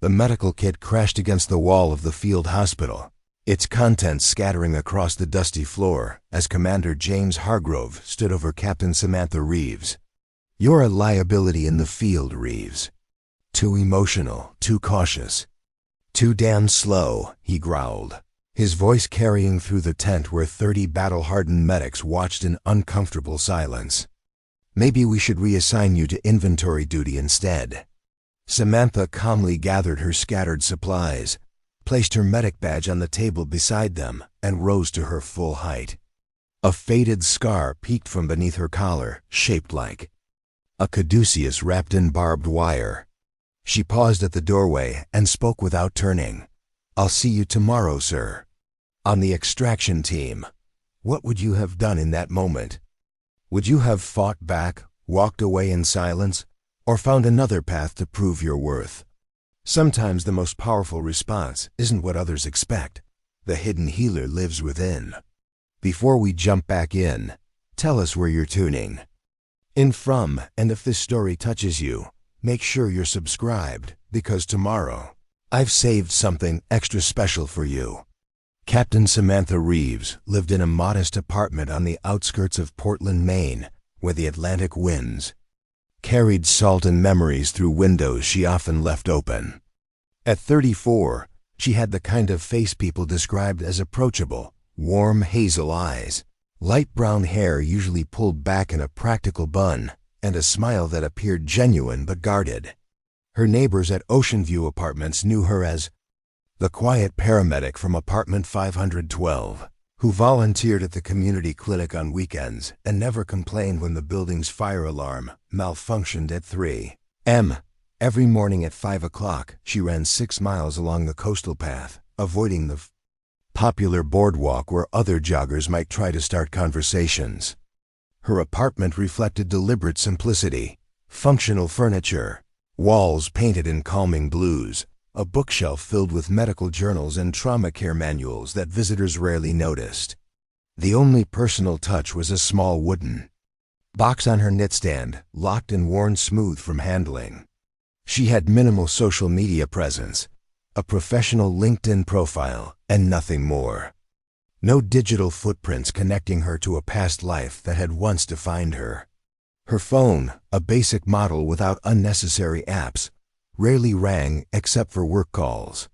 The medical kit crashed against the wall of the field hospital, its contents scattering across the dusty floor as Commander James Hargrove stood over Captain Samantha Reeves. "You're a liability in the field, Reeves. Too emotional, too cautious. Too damn slow," he growled, his voice carrying through the tent where 30 battle-hardened medics watched in uncomfortable silence. "Maybe we should reassign you to inventory duty instead." Samantha calmly gathered her scattered supplies, placed her medic badge on the table beside them, and rose to her full height. A faded scar peeked from beneath her collar, shaped like a caduceus wrapped in barbed wire. She paused at the doorway and spoke without turning. "I'll see you tomorrow, sir." On the extraction team, what would you have done in that moment? Would you have fought back, walked away in silence, or found another path to prove your worth? Sometimes the most powerful response isn't what others expect. The hidden healer lives within. Before we jump back in, tell us where you're tuning in from, and if this story touches you, make sure you're subscribed, because tomorrow, I've saved something extra special for you. Captain Samantha Reeves lived in a modest apartment on the outskirts of Portland, Maine, where the Atlantic winds carried salt and memories through windows she often left open. At 34, she had the kind of face people described as approachable, warm hazel eyes, light brown hair usually pulled back in a practical bun, and a smile that appeared genuine but guarded. Her neighbors at Ocean View Apartments knew her as the quiet paramedic from apartment 512, who volunteered at the community clinic on weekends and never complained when the building's fire alarm malfunctioned at 3 a.m. Every morning at 5 o'clock, she ran 6 miles along the coastal path, avoiding the popular boardwalk where other joggers might try to start conversations. Her apartment reflected deliberate simplicity: functional furniture, walls painted in calming blues, a bookshelf filled with medical journals and trauma care manuals that visitors rarely noticed. The only personal touch was a small wooden box on her nightstand, locked and worn smooth from handling. She had minimal social media presence, a professional LinkedIn profile, and nothing more. No digital footprints connecting her to a past life that had once defined her. Her phone, a basic model without unnecessary apps, rarely rang except for work calls.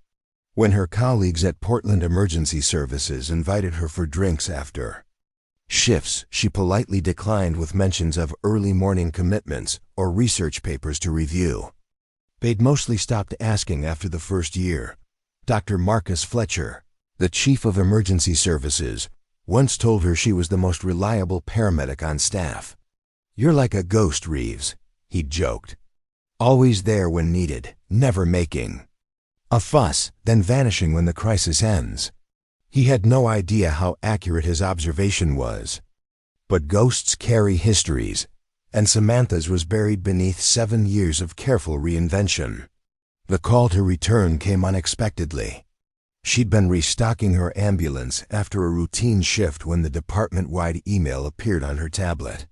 When her colleagues at Portland Emergency Services invited her for drinks after shifts, she politely declined with mentions of early morning commitments or research papers to review. They'd mostly stopped asking after the first year. Dr. Marcus Fletcher, the chief of emergency services, once told her she was the most reliable paramedic on staff. "You're like a ghost, Reeves," he joked. "Always there when needed, never making a fuss, then vanishing when the crisis ends." He had no idea how accurate his observation was. But ghosts carry histories, and Samantha's was buried beneath 7 years of careful reinvention. The call to return came unexpectedly. She'd been restocking her ambulance after a routine shift when the department-wide email appeared on her tablet.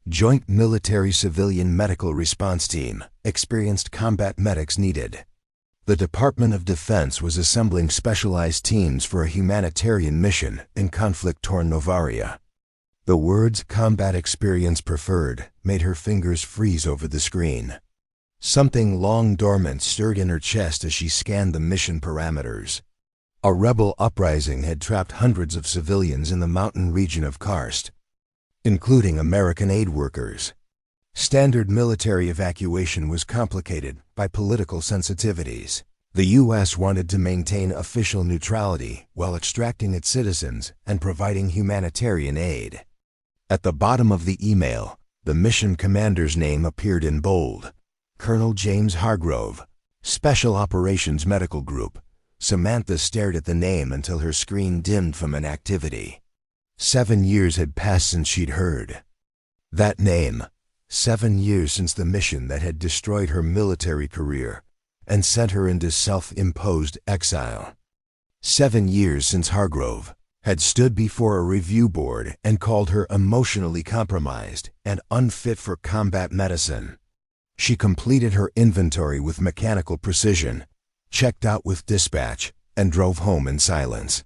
Joint Military-Civilian Medical Response Team, experienced combat medics needed. The Department of Defense was assembling specialized teams for a humanitarian mission in conflict-torn Novaria. The words "combat experience preferred" made her fingers freeze over the screen. Something long dormant stirred in her chest as she scanned the mission parameters. A rebel uprising had trapped hundreds of civilians in the mountain region of Karst, including American aid workers. Standard military evacuation was complicated by political sensitivities. The U.S. wanted to maintain official neutrality while extracting its citizens and providing humanitarian aid. At the bottom of the email, the mission commander's name appeared in bold: Colonel James Hargrove, Special Operations Medical Group. Samantha stared at the name until her screen dimmed from inactivity. 7 years had passed since she'd heard that name. 7 years since the mission that had destroyed her military career and sent her into self-imposed exile. 7 years since Hargrove had stood before a review board and called her emotionally compromised and unfit for combat medicine. She completed her inventory with mechanical precision, checked out with dispatch, and drove home in silence.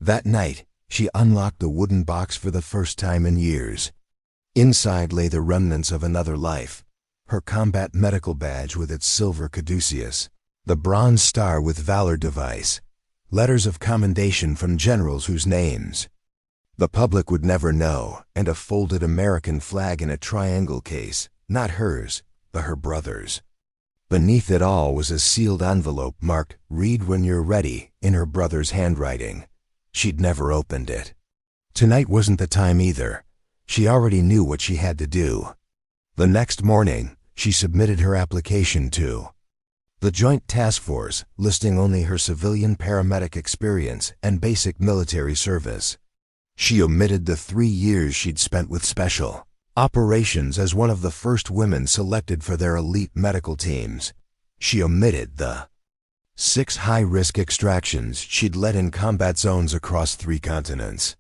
That night, she unlocked the wooden box for the first time in years. Inside lay the remnants of another life: her combat medical badge with its silver caduceus, the bronze star with valor device, letters of commendation from generals whose names the public would never know, and a folded American flag in a triangle case, not hers, but her brother's. Beneath it all was a sealed envelope marked "Read when you're ready" in her brother's handwriting. She'd never opened it. Tonight wasn't the time either. She already knew what she had to do. The next morning, she submitted her application to the Joint Task Force, listing only her civilian paramedic experience and basic military service. She omitted the 3 years she'd spent with Special Operations as one of the first women selected for their elite medical teams. She omitted the 6 high-risk extractions she'd led in combat zones across 3 continents.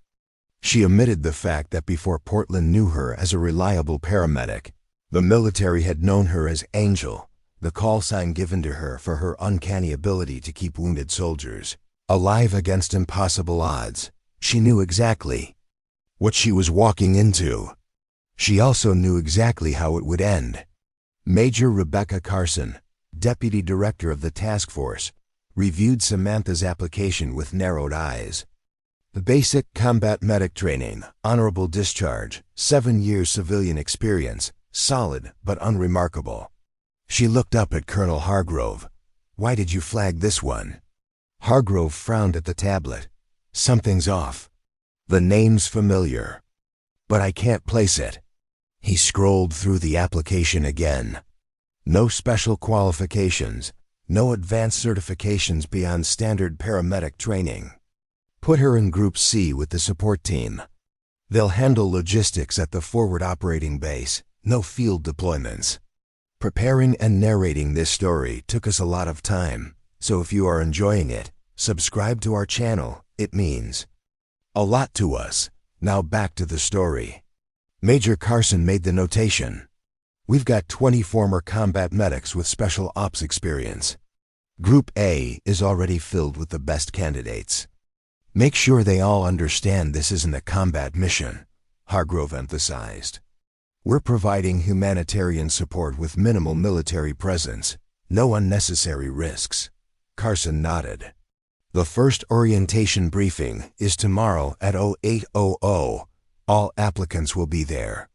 She omitted the fact that before Portland knew her as a reliable paramedic, the military had known her as Angel, the call sign given to her for her uncanny ability to keep wounded soldiers alive against impossible odds. She knew exactly what she was walking into. She also knew exactly how it would end. Major Rebecca Carson, Deputy Director of the Task Force, reviewed Samantha's application with narrowed eyes. The basic combat medic training, honorable discharge, 7 years civilian experience, solid but unremarkable. She looked up at Colonel Hargrove. "Why did you flag this one?" Hargrove frowned at the tablet. "Something's off. The name's familiar, but I can't place it." He scrolled through the application again. No special qualifications, no advanced certifications beyond standard paramedic training. Put her in Group C with the support team. They'll handle logistics at the forward operating base, no field deployments. Preparing and narrating this story took us a lot of time, so if you are enjoying it, subscribe to our channel. It means a lot to us. Now back to the story. Major Carson made the notation. "We've got 20 former combat medics with special ops experience. Group A is already filled with the best candidates. Make sure they all understand this isn't a combat mission," Hargrove emphasized. "We're providing humanitarian support with minimal military presence, no unnecessary risks." Carson nodded. "The first orientation briefing is tomorrow at 0800. All applicants will be there."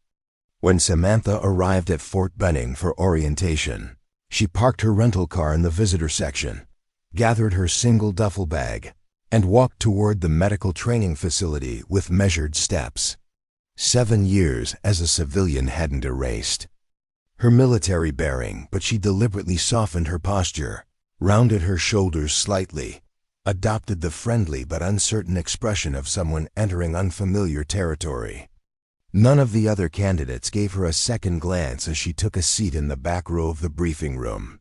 When Samantha arrived at Fort Benning for orientation, she parked her rental car in the visitor section, gathered her single duffel bag, and walked toward the medical training facility with measured steps. 7 years as a civilian hadn't erased her military bearing, but she deliberately softened her posture, rounded her shoulders slightly, adopted the friendly but uncertain expression of someone entering unfamiliar territory. None of the other candidates gave her a second glance as she took a seat in the back row of the briefing room.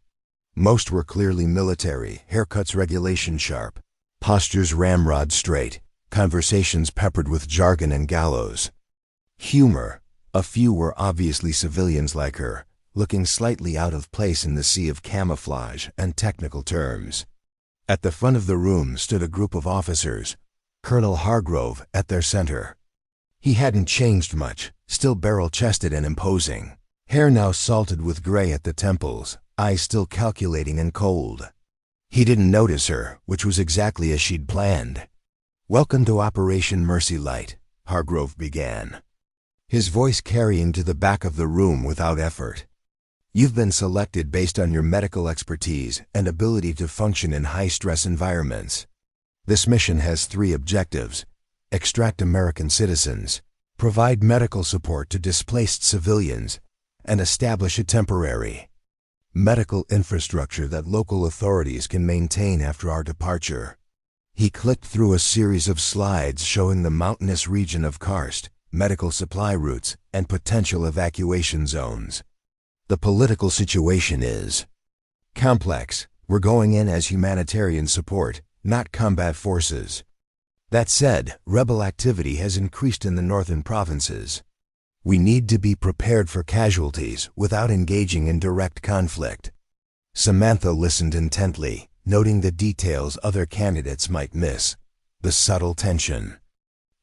Most were clearly military, haircuts regulation sharp, postures ramrod straight, conversations peppered with jargon and gallows humor. A few were obviously civilians like her, looking slightly out of place in the sea of camouflage and technical terms. At the front of the room stood a group of officers, Colonel Hargrove at their center. He hadn't changed much, still barrel-chested and imposing, hair now salted with gray at the temples, eyes still calculating and cold. He didn't notice her, which was exactly as she'd planned. "Welcome to Operation Mercy Light," Hargrove began, his voice carrying to the back of the room without effort. "You've been selected based on your medical expertise and ability to function in high-stress environments. This mission has 3 objectives: extract American citizens, provide medical support to displaced civilians, and establish a temporary medical infrastructure that local authorities can maintain after our departure." He clicked through a series of slides showing the mountainous region of Karst, medical supply routes, and potential evacuation zones. "The political situation is complex. We're going in as humanitarian support, not combat forces. That said, rebel activity has increased in the northern provinces. We need to be prepared for casualties without engaging in direct conflict." Samantha listened intently, noting the details other candidates might miss, the subtle tension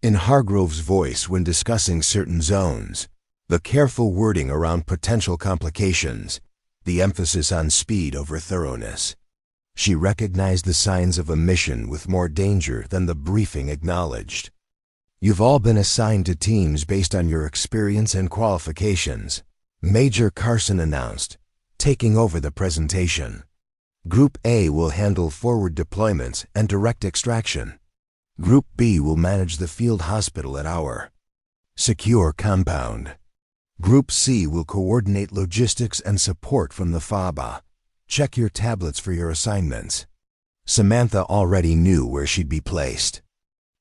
in Hargrove's voice when discussing certain zones, the careful wording around potential complications, the emphasis on speed over thoroughness. She recognized the signs of a mission with more danger than the briefing acknowledged. You've all been assigned to teams based on your experience and qualifications, Major Carson announced, taking over the presentation. Group A will handle forward deployments and direct extraction. Group B will manage the field hospital at our secure compound. Group C will coordinate logistics and support from the FABA. Check your tablets for your assignments. Samantha already knew where she'd be placed.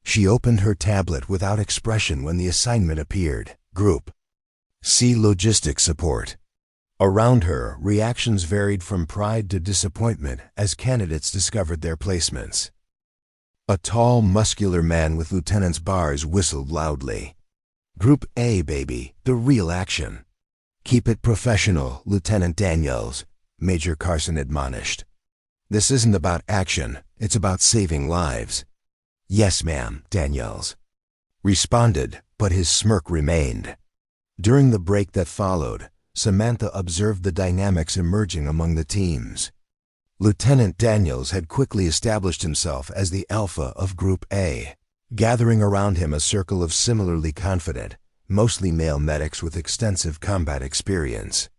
She opened her tablet without expression when the assignment appeared. Group C logistics support. Around her, reactions varied from pride to disappointment as candidates discovered their placements. A tall, muscular man with lieutenant's bars whistled loudly. Group A, baby, the real action. Keep it professional, Lieutenant Daniels, Major Carson admonished. This isn't about action, it's about saving lives. Yes, ma'am, Daniels responded, but his smirk remained. During the break that followed, Samantha observed the dynamics emerging among the teams. Lieutenant Daniels had quickly established himself as the alpha of Group A, gathering around him a circle of similarly confident, mostly male medics with extensive combat experience.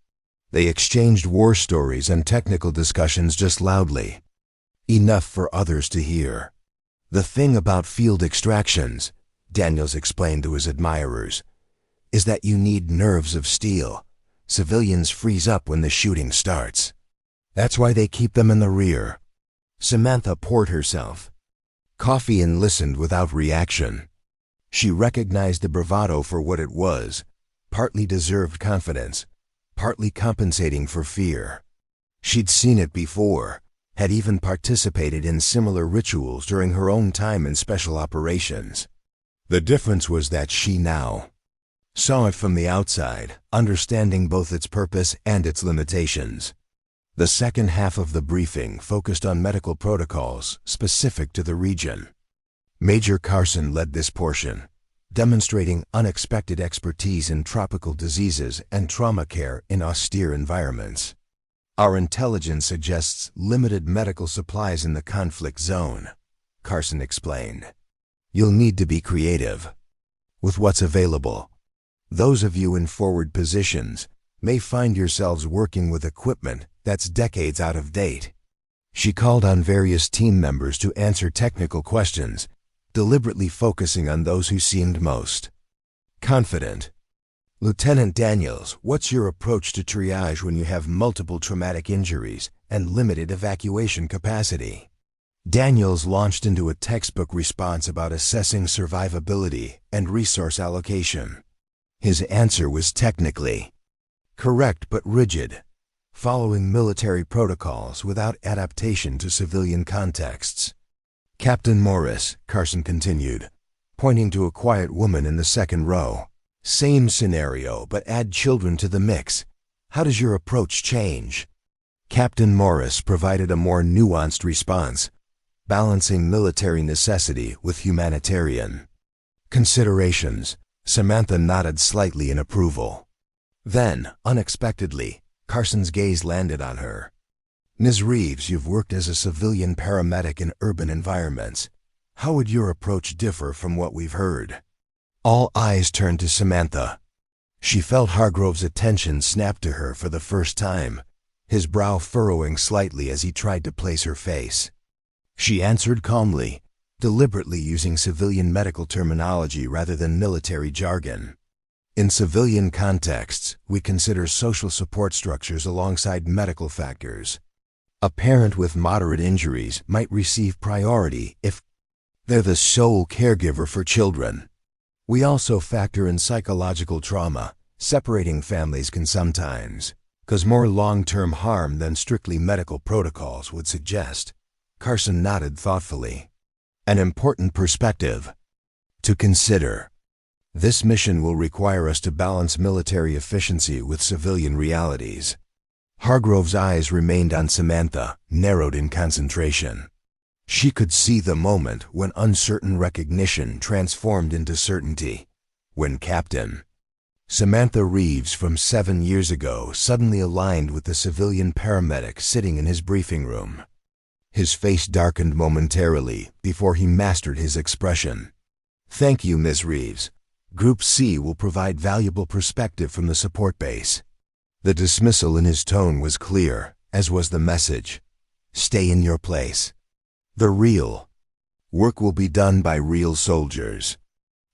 They exchanged war stories and technical discussions just loudly, enough for others to hear. The thing about field extractions, Daniels explained to his admirers, is that you need nerves of steel. Civilians freeze up when the shooting starts. That's why they keep them in the rear. Samantha poured herself coffee and listened without reaction. She recognized the bravado for what it was, partly deserved confidence, partly compensating for fear. She'd seen it before, had even participated in similar rituals during her own time in special operations. The difference was that she now saw it from the outside, understanding both its purpose and its limitations. The second half of the briefing focused on medical protocols specific to the region. Major Carson led this portion, demonstrating unexpected expertise in tropical diseases and trauma care in austere environments. Our intelligence suggests limited medical supplies in the conflict zone, Carson explained. You'll need to be creative with what's available. Those of you in forward positions may find yourselves working with equipment that's decades out of date. She called on various team members to answer technical questions, deliberately focusing on those who seemed most confident. Lieutenant Daniels, what's your approach to triage when you have multiple traumatic injuries and limited evacuation capacity? Daniels launched into a textbook response about assessing survivability and resource allocation. His answer was technically correct but rigid, following military protocols without adaptation to civilian contexts. Captain Morris, Carson continued, pointing to a quiet woman in the second row. Same scenario, but add children to the mix. How does your approach change? Captain Morris provided a more nuanced response, balancing military necessity with humanitarian considerations. Samantha nodded slightly in approval. Then, unexpectedly, Carson's gaze landed on her. Ms. Reeves, you've worked as a civilian paramedic in urban environments. How would your approach differ from what we've heard? All eyes turned to Samantha. She felt Hargrove's attention snap to her for the first time, his brow furrowing slightly as he tried to place her face. She answered calmly, deliberately using civilian medical terminology rather than military jargon. In civilian contexts, we consider social support structures alongside medical factors. A parent with moderate injuries might receive priority if they're the sole caregiver for children. We also factor in psychological trauma. Separating families can sometimes cause more long-term harm than strictly medical protocols would suggest. Carson nodded thoughtfully. An important perspective to consider. This mission will require us to balance military efficiency with civilian realities. Hargrove's eyes remained on Samantha, narrowed in concentration. She could see the moment when uncertain recognition transformed into certainty. When Captain Samantha Reeves from 7 years ago suddenly aligned with the civilian paramedic sitting in his briefing room. His face darkened momentarily before he mastered his expression. "Thank you, Ms. Reeves. Group C will provide valuable perspective from the support base." The dismissal in his tone was clear, as was the message. "Stay in your place. The real work will be done by real soldiers."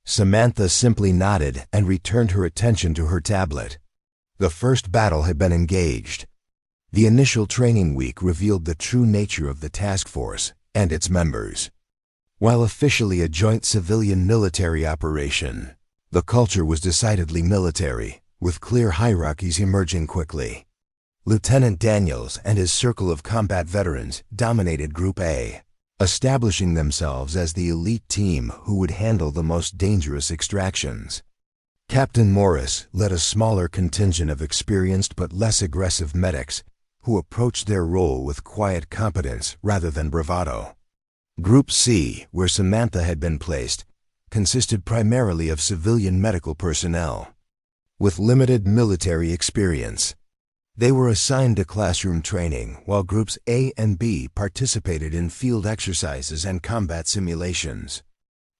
Samantha simply nodded and returned her attention to her tablet. The first battle had been engaged. The initial training week revealed the true nature of the task force and its members. While officially a joint civilian-military operation, the culture was decidedly military, with clear hierarchies emerging quickly. Lieutenant Daniels and his circle of combat veterans dominated Group A, establishing themselves as the elite team who would handle the most dangerous extractions. Captain Morris led a smaller contingent of experienced but less aggressive medics who approached their role with quiet competence rather than bravado. Group C, where Samantha had been placed, consisted primarily of civilian medical personnel with limited military experience. They were assigned to classroom training, while Groups A and B participated in field exercises and combat simulations.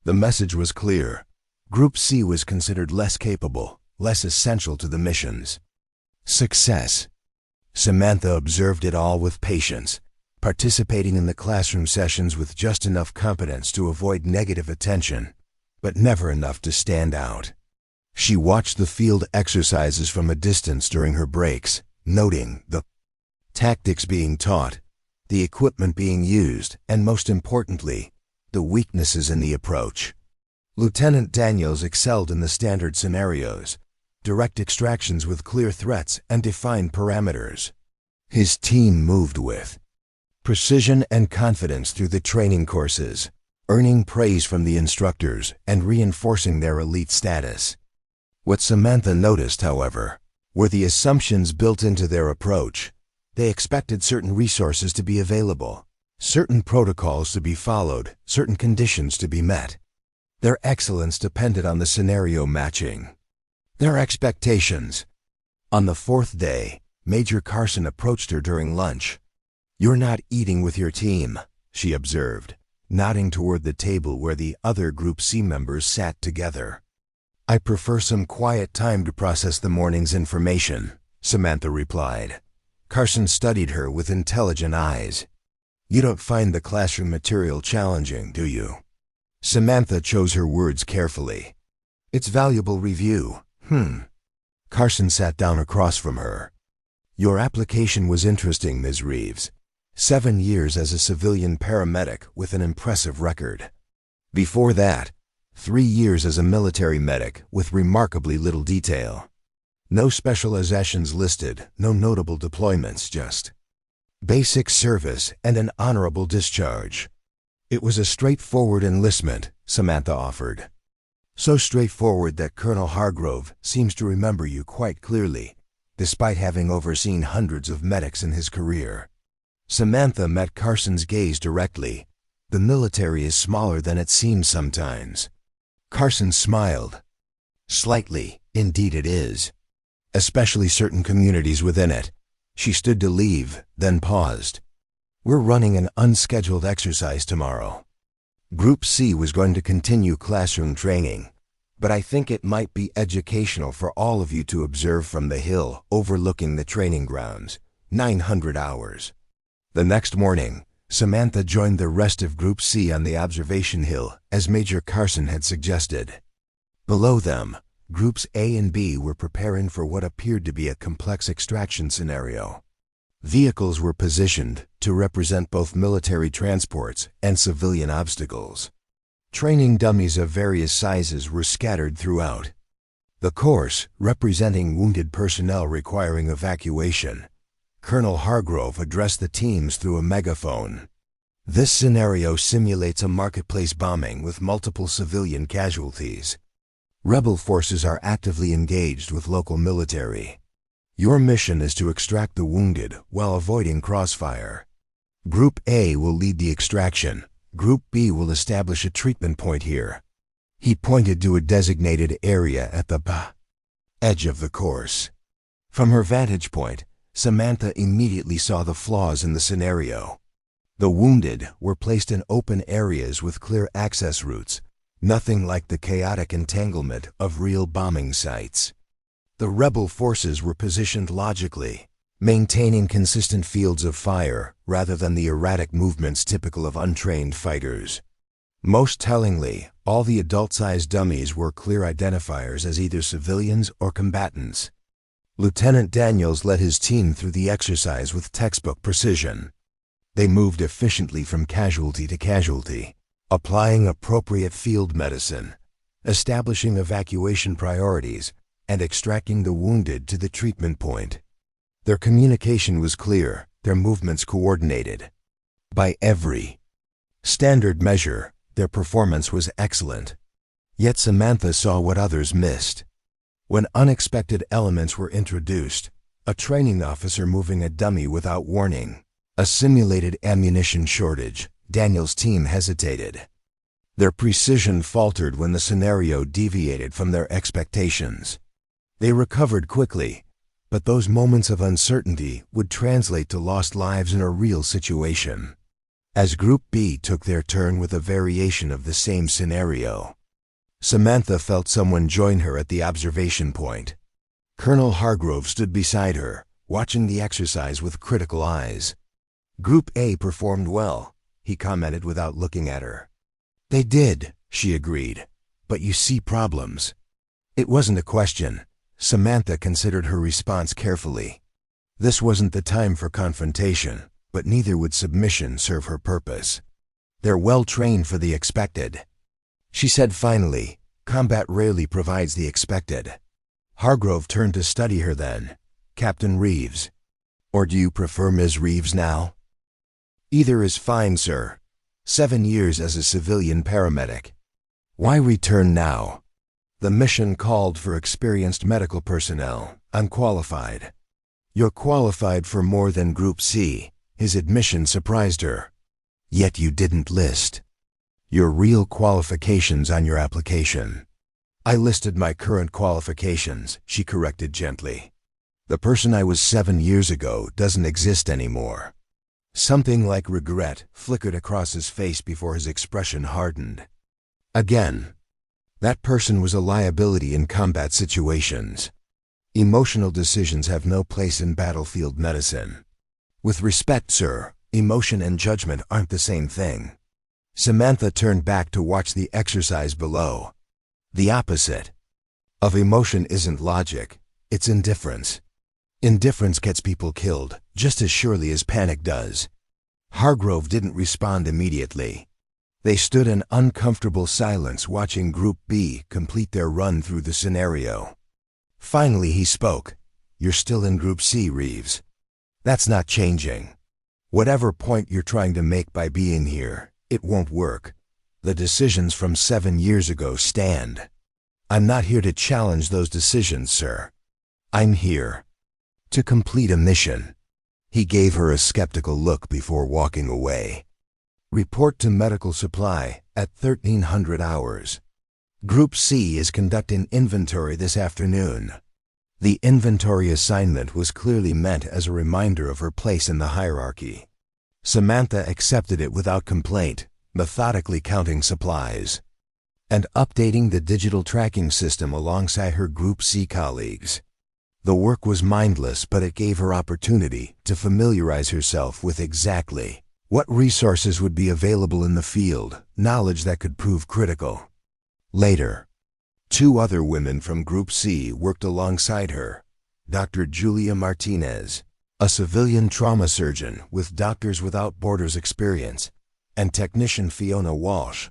The message was clear. Group C was considered less capable, less essential to the missions. Success. Samantha observed it all with patience, participating in the classroom sessions with just enough competence to avoid negative attention, but never enough to stand out. She watched the field exercises from a distance during her breaks, noting the tactics being taught, the equipment being used, and most importantly, the weaknesses in the approach. Lieutenant Daniels excelled in the standard scenarios, direct extractions with clear threats and defined parameters. His team moved with precision and confidence through the training courses, earning praise from the instructors and reinforcing their elite status. What Samantha noticed, however, were the assumptions built into their approach. They expected certain resources to be available, certain protocols to be followed, certain conditions to be met. Their excellence depended on the scenario matching their expectations. On the 4th day, Major Carson approached her during lunch. "You're not eating with your team," she observed, nodding toward the table where the other Group C members sat together. "I prefer some quiet time to process the morning's information," Samantha replied. Carson studied her with intelligent eyes. "You don't find the classroom material challenging, do you?" Samantha chose her words carefully. "It's valuable review." Carson sat down across from her. "Your application was interesting, Ms. Reeves. 7 years as a civilian paramedic with an impressive record. Before that, 3 years as a military medic with remarkably little detail. No specializations listed, no notable deployments, just basic service and an honorable discharge." "It was a straightforward enlistment," Samantha offered. "So straightforward that Colonel Hargrove seems to remember you quite clearly, despite having overseen hundreds of medics in his career." Samantha met Carson's gaze directly. "The military is smaller than it seems sometimes." Carson smiled. "Slightly, indeed it is. Especially certain communities within it." She stood to leave, then paused. "We're running an unscheduled exercise tomorrow. Group C was going to continue classroom training, but I think it might be educational for all of you to observe from the hill overlooking the training grounds. 900 hours. The next morning, Samantha joined the rest of Group C on the observation hill, as Major Carson had suggested. Below them, Groups A and B were preparing for what appeared to be a complex extraction scenario. Vehicles were positioned to represent both military transports and civilian obstacles. Training dummies of various sizes were scattered throughout. The course, representing wounded personnel requiring evacuation, Colonel Hargrove addressed the teams through a megaphone. "This scenario simulates a marketplace bombing with multiple civilian casualties. Rebel forces are actively engaged with local military. Your mission is to extract the wounded while avoiding crossfire. Group A will lead the extraction. Group B will establish a treatment point here. He pointed to a designated area at the edge of the course. From her vantage point, Samantha immediately saw the flaws in the scenario. The wounded were placed in open areas with clear access routes, nothing like the chaotic entanglement of real bombing sites. The rebel forces were positioned logically, maintaining consistent fields of fire rather than the erratic movements typical of untrained fighters. Most tellingly, all the adult-sized dummies were clear identifiers as either civilians or combatants. Lieutenant Daniels led his team through the exercise with textbook precision. They moved efficiently from casualty to casualty, applying appropriate field medicine, establishing evacuation priorities, and extracting the wounded to the treatment point. Their communication was clear, their movements coordinated. By every standard measure, their performance was excellent. Yet Samantha saw what others missed. When unexpected elements were introduced, a training officer moving a dummy without warning, a simulated ammunition shortage, Daniel's team hesitated. Their precision faltered when the scenario deviated from their expectations. They recovered quickly, but those moments of uncertainty would translate to lost lives in a real situation. As Group B took their turn with a variation of the same scenario, Samantha felt someone join her at the observation point. Colonel Hargrove stood beside her, watching the exercise with critical eyes. Group A performed well, he commented without looking at her. They did, she agreed, but you see problems. It wasn't a question. Samantha considered her response carefully. This wasn't the time for confrontation, but neither would submission serve her purpose. They're well trained for the expected. She said finally, combat rarely provides the expected. Hargrove turned to study her then. Captain Reeves. Or do you prefer Ms. Reeves now? Either is fine, sir. 7 years as a civilian paramedic. Why return now? The mission called for experienced medical personnel. I'm qualified. You're qualified for more than Group C. His admission surprised her. Yet you didn't list your real qualifications on your application. I listed my current qualifications, she corrected gently. The person I was 7 years ago doesn't exist anymore. Something like regret flickered across his face before his expression hardened. Again, that person was a liability in combat situations. Emotional decisions have no place in battlefield medicine. With respect, sir, emotion and judgment aren't the same thing. Samantha turned back to watch the exercise below. The opposite of emotion isn't logic, it's indifference. Indifference gets people killed, just as surely as panic does. Hargrove didn't respond immediately. They stood in uncomfortable silence watching Group B complete their run through the scenario. Finally he spoke. You're still in Group C, Reeves. That's not changing. Whatever point you're trying to make by being here, it won't work. The decisions from 7 years ago stand. I'm not here to challenge those decisions, sir. I'm here to complete a mission. He gave her a skeptical look before walking away. Report to medical supply at 1300 hours. Group C is conducting inventory this afternoon. The inventory assignment was clearly meant as a reminder of her place in the hierarchy. Samantha accepted it without complaint, methodically counting supplies and updating the digital tracking system alongside her Group C colleagues. The work was mindless, but it gave her opportunity to familiarize herself with exactly what resources would be available in the field, knowledge that could prove critical. Later, 2 other women from Group C worked alongside her. Dr. Julia Martinez, a civilian trauma surgeon with Doctors Without Borders experience, and technician Fiona Walsh,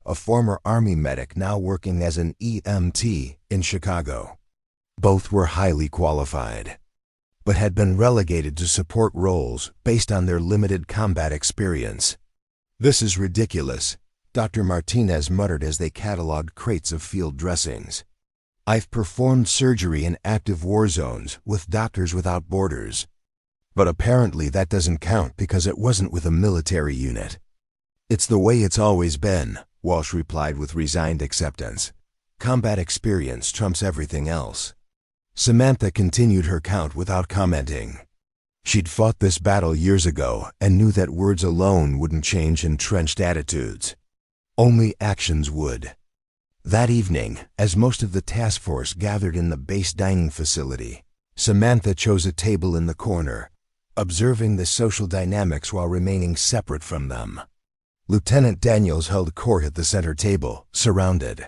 a former Army medic now working as an EMT in Chicago. Both were highly qualified, but had been relegated to support roles based on their limited combat experience. This is ridiculous, Dr. Martinez muttered as they cataloged crates of field dressings. I've performed surgery in active war zones with Doctors Without Borders. But apparently that doesn't count because it wasn't with a military unit. It's the way it's always been, Walsh replied with resigned acceptance. Combat experience trumps everything else. Samantha continued her count without commenting. She'd fought this battle years ago and knew that words alone wouldn't change entrenched attitudes. Only actions would. That evening, as most of the task force gathered in the base dining facility, Samantha chose a table in the corner, observing the social dynamics while remaining separate from them. Lieutenant Daniels held court at the center table, surrounded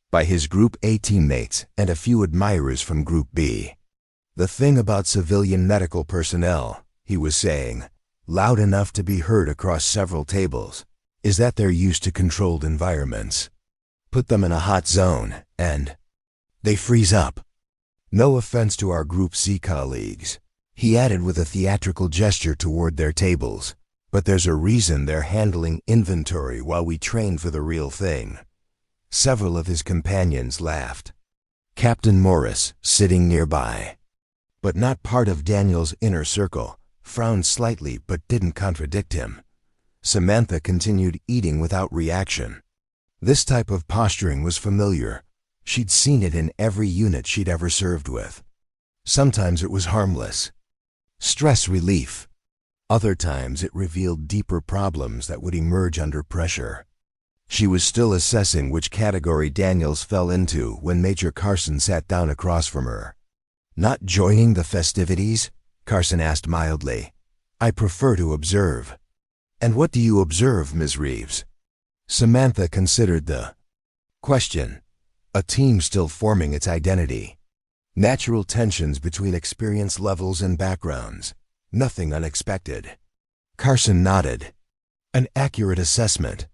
by his Group A teammates and a few admirers from Group B. "The thing about civilian medical personnel," he was saying, loud enough to be heard across several tables, "is that they're used to controlled environments. Put them in a hot zone, and they freeze up. No offense to our Group C colleagues," he added with a theatrical gesture toward their tables, "but there's a reason they're handling inventory while we train for the real thing." Several of his companions laughed. Captain Morris, sitting nearby, but not part of Daniel's inner circle, frowned slightly but didn't contradict him. Samantha continued eating without reaction. This type of posturing was familiar. She'd seen it in every unit she'd ever served with. Sometimes it was harmless. Stress relief. Other times it revealed deeper problems that would emerge under pressure. She was still assessing which category Daniels fell into when Major Carson sat down across from her. "Not joining the festivities?" Carson asked mildly. "I prefer to observe." "And what do you observe, Ms. Reeves?" Samantha considered the question. A team still forming its identity. Natural tensions between experience levels and backgrounds. Nothing unexpected. Carson nodded. "An accurate assessment.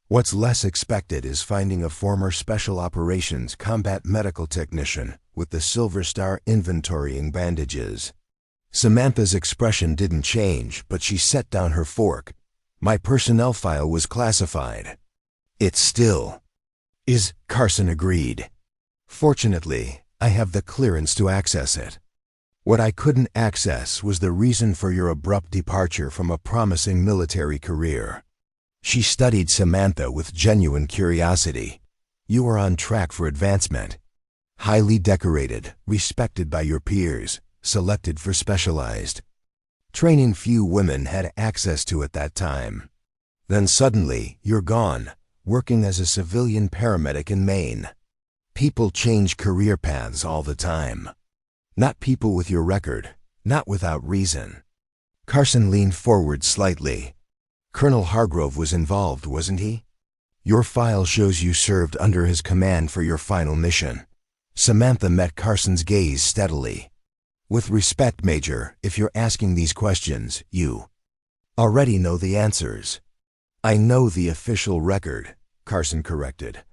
What's less expected is finding a former Special Operations combat medical technician with the Silver Star inventorying bandages." Samantha's expression didn't change, but she set down her fork. "My personnel file was classified." "It still is," Carson agreed. "Fortunately, I have the clearance to access it. What I couldn't access was the reason for your abrupt departure from a promising military career." She studied Samantha with genuine curiosity. "You are on track for advancement. Highly decorated, respected by your peers, selected for specialized training few women had access to at that time. Then suddenly, you're gone, working as a civilian paramedic in Maine. People change career paths all the time. Not people with your record, not without reason." Carson leaned forward slightly. "Colonel Hargrove was involved, wasn't he? Your file shows you served under his command for your final mission." Samantha met Carson's gaze steadily. "With respect, Major, if you're asking these questions, you already know the answers." "I know the official record," Carson corrected.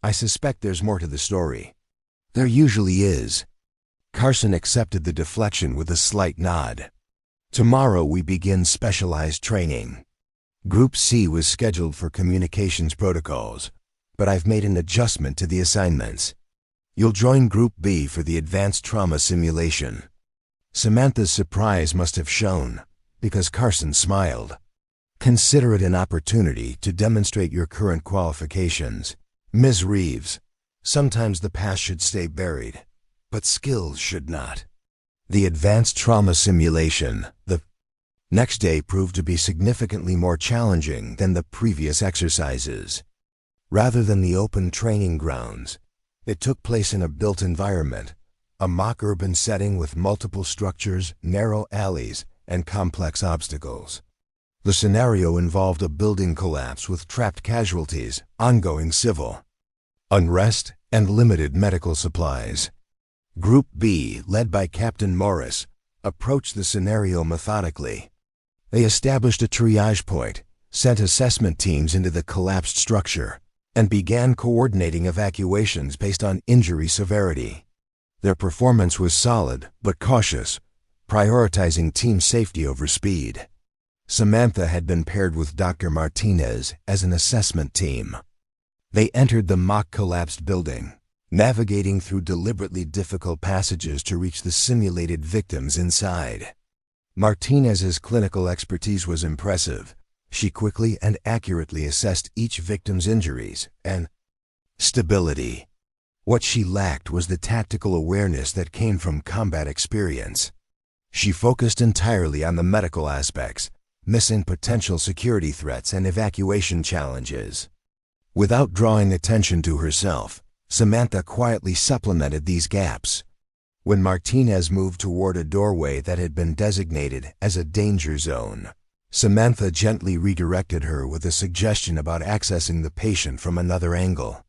"I suspect there's more to the story." "There usually is." Carson accepted the deflection with a slight nod. "Tomorrow we begin specialized training. Group C was scheduled for communications protocols, but I've made an adjustment to the assignments. You'll join Group B for the advanced trauma simulation." Samantha's surprise must have shown, because Carson smiled. "Consider it an opportunity to demonstrate your current qualifications, Ms. Reeves. Sometimes the past should stay buried, but skills should not." The advanced trauma simulation, the next day, proved to be significantly more challenging than the previous exercises. Rather than the open training grounds, it took place in a built environment, a mock urban setting with multiple structures, narrow alleys, and complex obstacles. The scenario involved a building collapse with trapped casualties, ongoing civil unrest, and limited medical supplies. Group B, led by Captain Morris, approached the scenario methodically. They established a triage point, sent assessment teams into the collapsed structure, and began coordinating evacuations based on injury severity. Their performance was solid but cautious, prioritizing team safety over speed. Samantha had been paired with Dr. Martinez as an assessment team. They entered the mock collapsed building. navigating through deliberately difficult passages to reach the simulated victims inside. Martinez's clinical expertise was impressive. She quickly and accurately assessed each victim's injuries and stability. What she lacked was the tactical awareness that came from combat experience. She focused entirely on the medical aspects, missing potential security threats and evacuation challenges. Without drawing attention to herself, Samantha quietly supplemented these gaps. When Martinez moved toward a doorway that had been designated as a danger zone, Samantha gently redirected her with a suggestion about accessing the patient from another angle.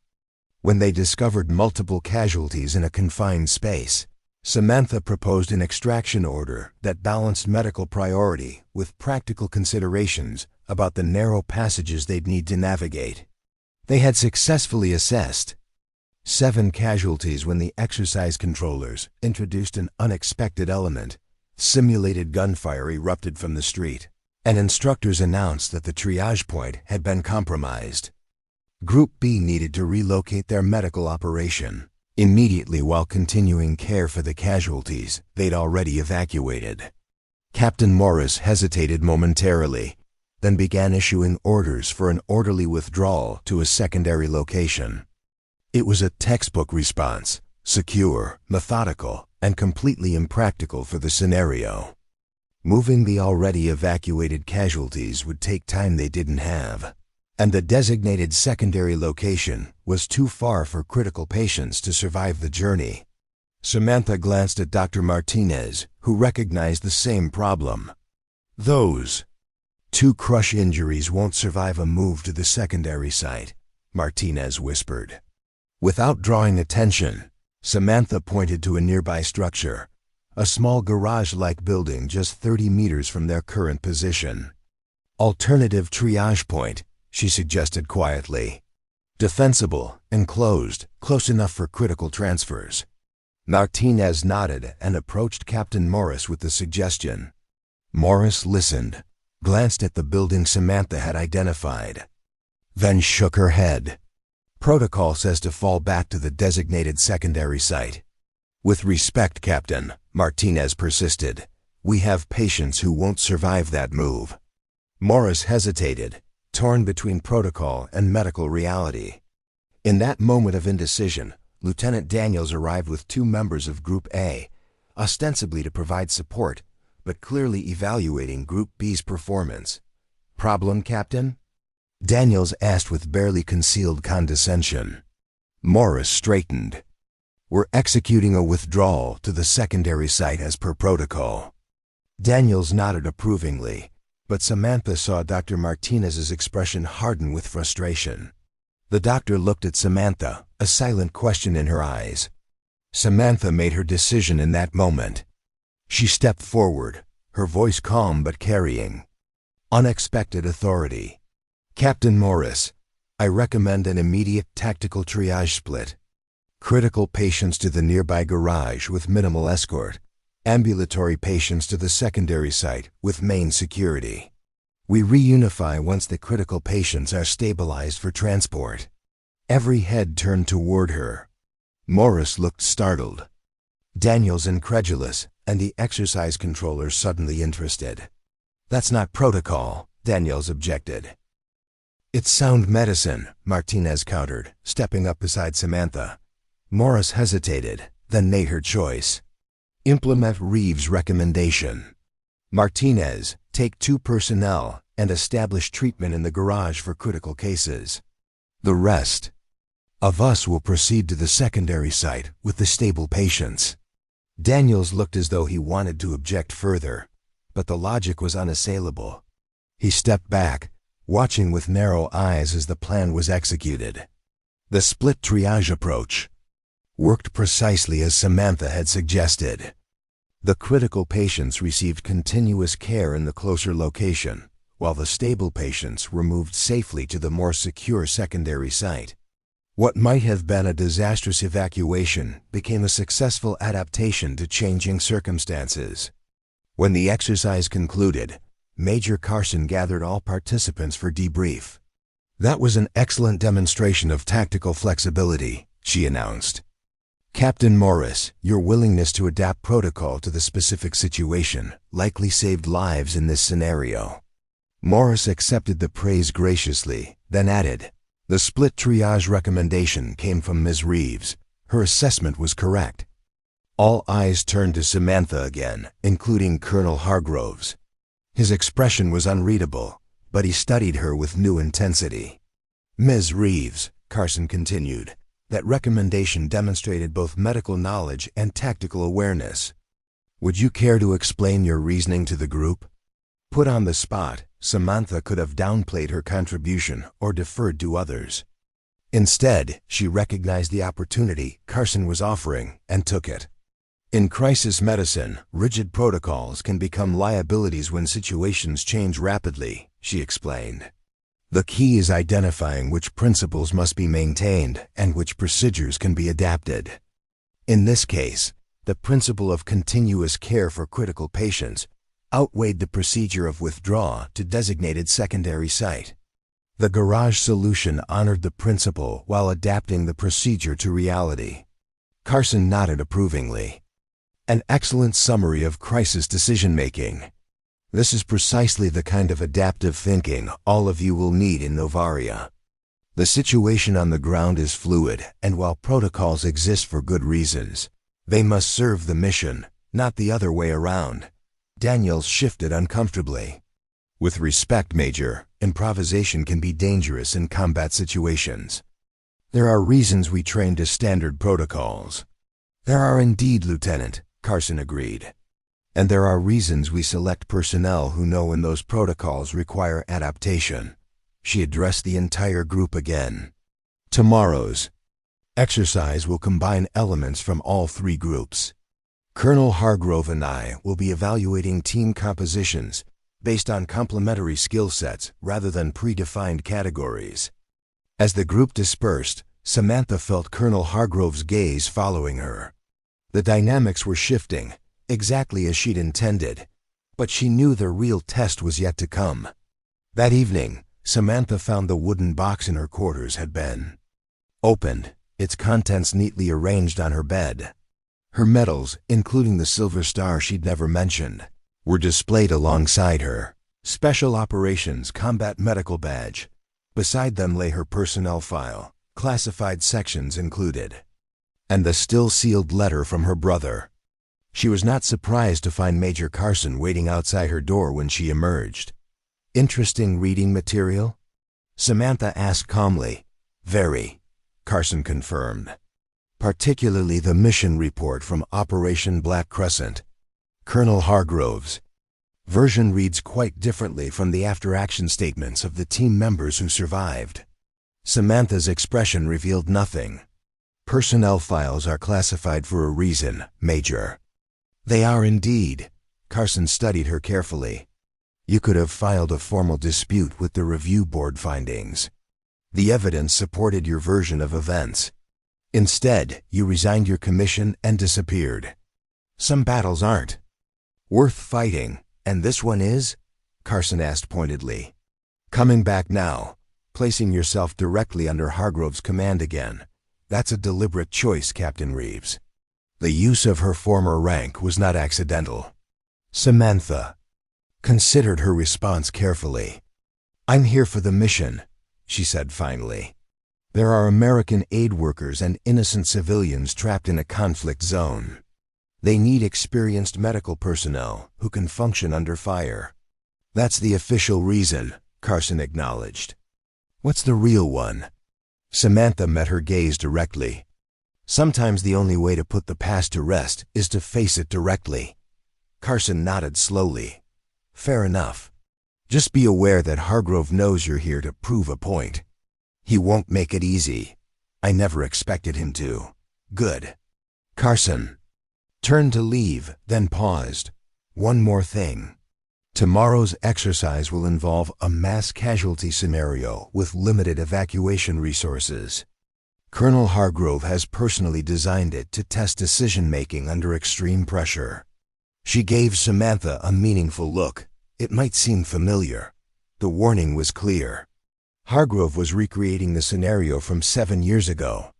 When they discovered multiple casualties in a confined space, Samantha proposed an extraction order that balanced medical priority with practical considerations about the narrow passages they'd need to navigate. They had successfully assessed 7 casualties when the exercise controllers introduced an unexpected element. Simulated gunfire erupted from the street, and instructors announced that the triage point had been compromised. Group B needed to relocate their medical operation immediately while continuing care for the casualties they'd already evacuated. Captain Morris hesitated momentarily, then began issuing orders for an orderly withdrawal to a secondary location. It was a textbook response, secure, methodical, and completely impractical for the scenario. Moving the already evacuated casualties would take time they didn't have, and the designated secondary location was too far for critical patients to survive the journey. Samantha glanced at Dr. Martinez, who recognized the same problem. "Those 2 crush injuries won't survive a move to the secondary site," Martinez whispered. Without drawing attention, Samantha pointed to a nearby structure, a small garage-like building just 30 meters from their current position. "Alternative triage point," she suggested quietly. "Defensible, enclosed, close enough for critical transfers." Martinez nodded and approached Captain Morris with the suggestion. Morris listened, glanced at the building Samantha had identified, then shook her head. "Protocol says to fall back to the designated secondary site." "With respect, Captain," Martinez persisted, "we have patients who won't survive that move." Morris hesitated, torn between protocol and medical reality. In that moment of indecision, Lieutenant Daniels arrived with 2 members of Group A, ostensibly to provide support, but clearly evaluating Group B's performance. "Problem, Captain?" Daniels asked with barely concealed condescension. Morris straightened. "We're executing a withdrawal to the secondary site as per protocol." Daniels nodded approvingly, but Samantha saw Dr. Martinez's expression harden with frustration. The doctor looked at Samantha, a silent question in her eyes. Samantha made her decision in that moment. She stepped forward, her voice calm but carrying unexpected authority. "Captain Morris, I recommend an immediate tactical triage split. Critical patients to the nearby garage with minimal escort. Ambulatory patients to the secondary site with main security. We reunify once the critical patients are stabilized for transport." Every head turned toward her. Morris looked startled, Daniels incredulous, and the exercise controller suddenly interested. "That's not protocol," Daniels objected. "It's sound medicine," Martinez countered, stepping up beside Samantha. Morris hesitated, then made her choice. "Implement Reeves' recommendation. Martinez, take 2 personnel and establish treatment in the garage for critical cases. The rest of us will proceed to the secondary site with the stable patients." Daniels looked as though he wanted to object further, but the logic was unassailable. He stepped back, watching with narrow eyes as the plan was executed. The split triage approach worked precisely as Samantha had suggested. The critical patients received continuous care in the closer location, while the stable patients were moved safely to the more secure secondary site. What might have been a disastrous evacuation became a successful adaptation to changing circumstances. When the exercise concluded, Major Carson gathered all participants for debrief. "That was an excellent demonstration of tactical flexibility," she announced. Captain Morris, your willingness to adapt protocol to the specific situation likely saved lives in this scenario. Morris accepted the praise graciously, then added, "The split triage recommendation came from Ms. Reeves. Her assessment was correct." All eyes turned to Samantha again, including Colonel Hargrove's. His expression was unreadable, but he studied her with new intensity. "Ms. Reeves," Carson continued, "that recommendation demonstrated both medical knowledge and tactical awareness. Would you care to explain your reasoning to the group?" Put on the spot, Samantha could have downplayed her contribution or deferred to others. Instead, she recognized the opportunity Carson was offering and took it. In crisis medicine, rigid protocols can become liabilities when situations change rapidly, she explained. The key is identifying which principles must be maintained and which procedures can be adapted. In this case, the principle of continuous care for critical patients outweighed the procedure of withdraw to designated secondary site. The garage solution honored the principle while adapting the procedure to reality. Carson nodded approvingly. An excellent summary of crisis decision-making. This is precisely the kind of adaptive thinking all of you will need in Novaria. The situation on the ground is fluid, and while protocols exist for good reasons, they must serve the mission, not the other way around. Daniels shifted uncomfortably. With respect, Major, improvisation can be dangerous in combat situations. There are reasons we train to standard protocols. There are indeed, Lieutenant, Carson agreed. And there are reasons we select personnel who know when those protocols require adaptation. She addressed the entire group again. Tomorrow's exercise will combine elements from all three groups. Colonel Hargrove and I will be evaluating team compositions based on complementary skill sets rather than predefined categories. As the group dispersed, Samantha felt Colonel Hargrove's gaze following her. The dynamics were shifting, exactly as she'd intended, but she knew the real test was yet to come. That evening, Samantha found the wooden box in her quarters had been opened, its contents neatly arranged on her bed. Her medals, including the silver star she'd never mentioned, were displayed alongside her Special Operations Combat Medical Badge. Beside them lay her personnel file, classified sections included, and the still-sealed letter from her brother. She was not surprised to find Major Carson waiting outside her door when she emerged. "Interesting reading material?" Samantha asked calmly. "Very," Carson confirmed. "Particularly the mission report from Operation Black Crescent. Colonel Hargrove's version reads quite differently from the after-action statements of the team members who survived." Samantha's expression revealed nothing. "Personnel files are classified for a reason, Major." "They are indeed." Carson studied her carefully. "You could have filed a formal dispute with the review board findings. The evidence supported your version of events. Instead, you resigned your commission and disappeared. Some battles aren't worth fighting, and this one is?" Carson asked pointedly. "Coming back now, placing yourself directly under Hargrove's command again. That's a deliberate choice, Captain Reeves. The use of her former rank was not accidental." Samantha considered her response carefully. "I'm here for the mission," she said finally. "There are American aid workers and innocent civilians trapped in a conflict zone. They need experienced medical personnel who can function under fire." "That's the official reason," Carson acknowledged. "What's the real one?" Samantha met her gaze directly. "Sometimes the only way to put the past to rest is to face it directly." Carson nodded slowly. "Fair enough. Just be aware that Hargrove knows you're here to prove a point. He won't make it easy. I never expected him to." "Good." Carson turned to leave, then paused. "One more thing. Tomorrow's exercise will involve a mass casualty scenario with limited evacuation resources. Colonel Hargrove has personally designed it to test decision-making under extreme pressure." She gave Samantha a meaningful look. It might seem familiar. The warning was clear. Hargrove was recreating the scenario from 7 years ago.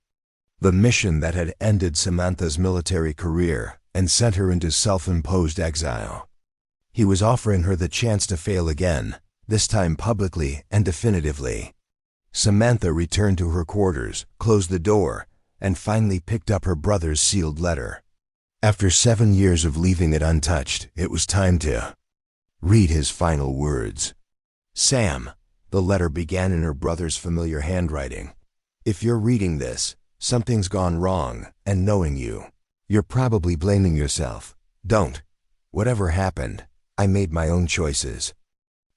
The mission that had ended Samantha's military career and sent her into self-imposed exile. He was offering her the chance to fail again, this time publicly and definitively. Samantha returned to her quarters, closed the door, and finally picked up her brother's sealed letter. After 7 years of leaving it untouched, it was time to read his final words. Sam, the letter began in her brother's familiar handwriting. If you're reading this, something's gone wrong, and knowing you, you're probably blaming yourself. Don't. Whatever happened, I made my own choices.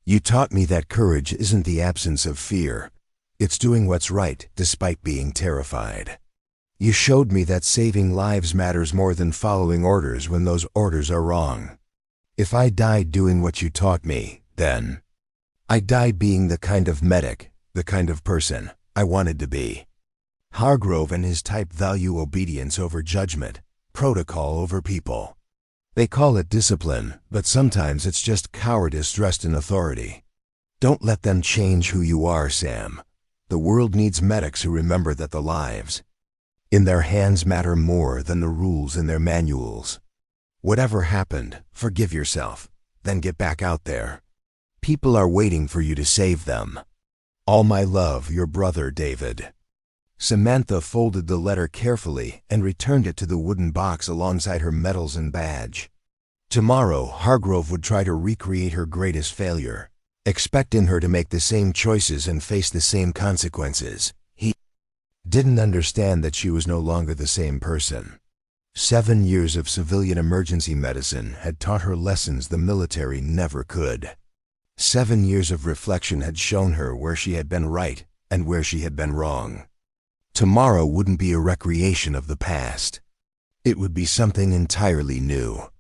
You taught me that courage isn't the absence of fear. It's doing what's right despite being terrified. You showed me that saving lives matters more than following orders when those orders are wrong. If I died doing what you taught me, then I died being the kind of medic, the kind of person I wanted to be. Hargrove and his type value obedience over judgment, protocol over people. They call it discipline, but sometimes it's just cowardice dressed in authority. Don't let them change who you are, Sam. The world needs medics who remember that the lives in their hands matter more than the rules in their manuals. Whatever happened, forgive yourself, then get back out there. People are waiting for you to save them. All my love, your brother, David. Samantha folded the letter carefully and returned it to the wooden box alongside her medals and badge. Tomorrow, Hargrove would try to recreate her greatest failure, expecting her to make the same choices and face the same consequences. He didn't understand that she was no longer the same person. 7 years of civilian emergency medicine had taught her lessons the military never could. 7 years of reflection had shown her where she had been right and where she had been wrong. Tomorrow wouldn't be a recreation of the past. It would be something entirely new.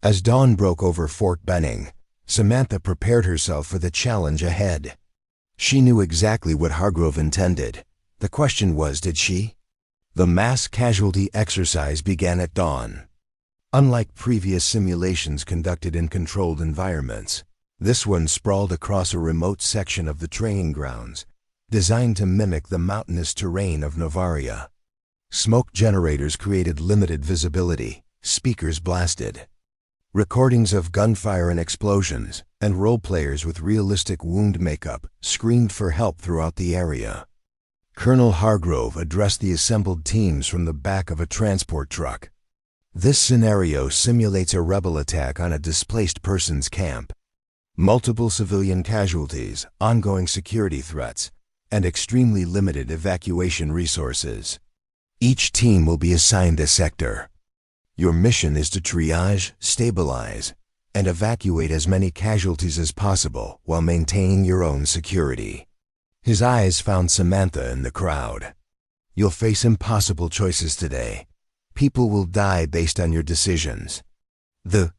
As dawn broke over Fort Benning, Samantha prepared herself for the challenge ahead. She knew exactly what Hargrove intended. The question was, did she? The mass casualty exercise began at dawn. Unlike previous simulations conducted in controlled environments, this one sprawled across a remote section of the training grounds, designed to mimic the mountainous terrain of Novaria. Smoke generators created limited visibility, speakers blasted. Recordings of gunfire and explosions, and role-players with realistic wound makeup screamed for help throughout the area. Colonel Hargrove addressed the assembled teams from the back of a transport truck. This scenario simulates a rebel attack on a displaced persons camp. Multiple civilian casualties, ongoing security threats, and extremely limited evacuation resources. Each team will be assigned a sector. Your mission is to triage, stabilize, and evacuate as many casualties as possible while maintaining your own security. His eyes found Samantha in the crowd. You'll face impossible choices today. People will die based on your decisions. The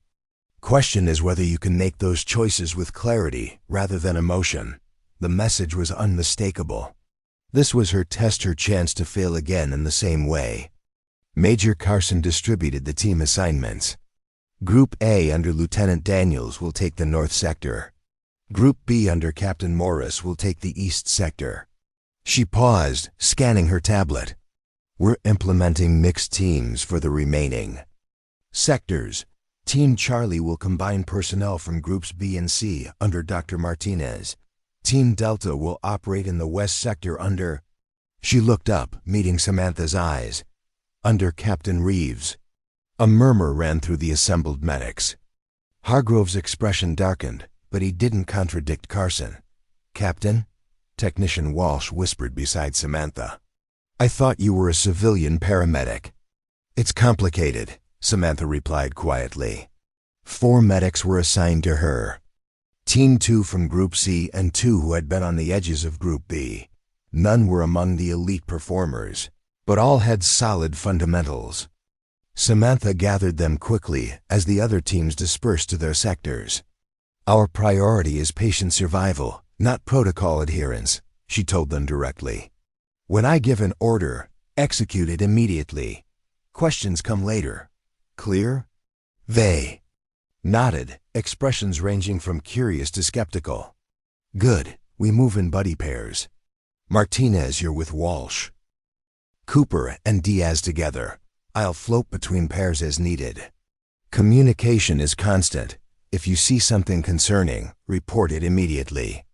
question is whether you can make those choices with clarity rather than emotion. The message was unmistakable. This was her test, her chance to fail again in the same way. Major Carson distributed the team assignments. Group A under Lieutenant Daniels will take the North Sector. Group B under Captain Morris will take the East Sector. She paused, scanning her tablet. We're implementing mixed teams for the remaining sectors. Team Charlie will combine personnel from Groups B and C under Dr. Martinez. Team Delta will operate in the West Sector under... She looked up, meeting Samantha's eyes. Under Captain Reeves. A murmur ran through the assembled medics. Hargrove's expression darkened, but he didn't contradict Carson. Captain? Technician Walsh whispered beside Samantha. I thought you were a civilian paramedic. It's complicated, Samantha replied quietly. 4 medics were assigned to her. Team 2 from Group C and 2 who had been on the edges of Group B. None were among the elite performers, but all had solid fundamentals. Samantha gathered them quickly as the other teams dispersed to their sectors. Our priority is patient survival, not protocol adherence, she told them directly. When I give an order, execute it immediately. Questions come later. Clear? They nodded, expressions ranging from curious to skeptical. Good, we move in buddy pairs. Martinez, you're with Walsh. Cooper and Diaz together. I'll float between pairs as needed. Communication is constant. If you see something concerning, report it immediately.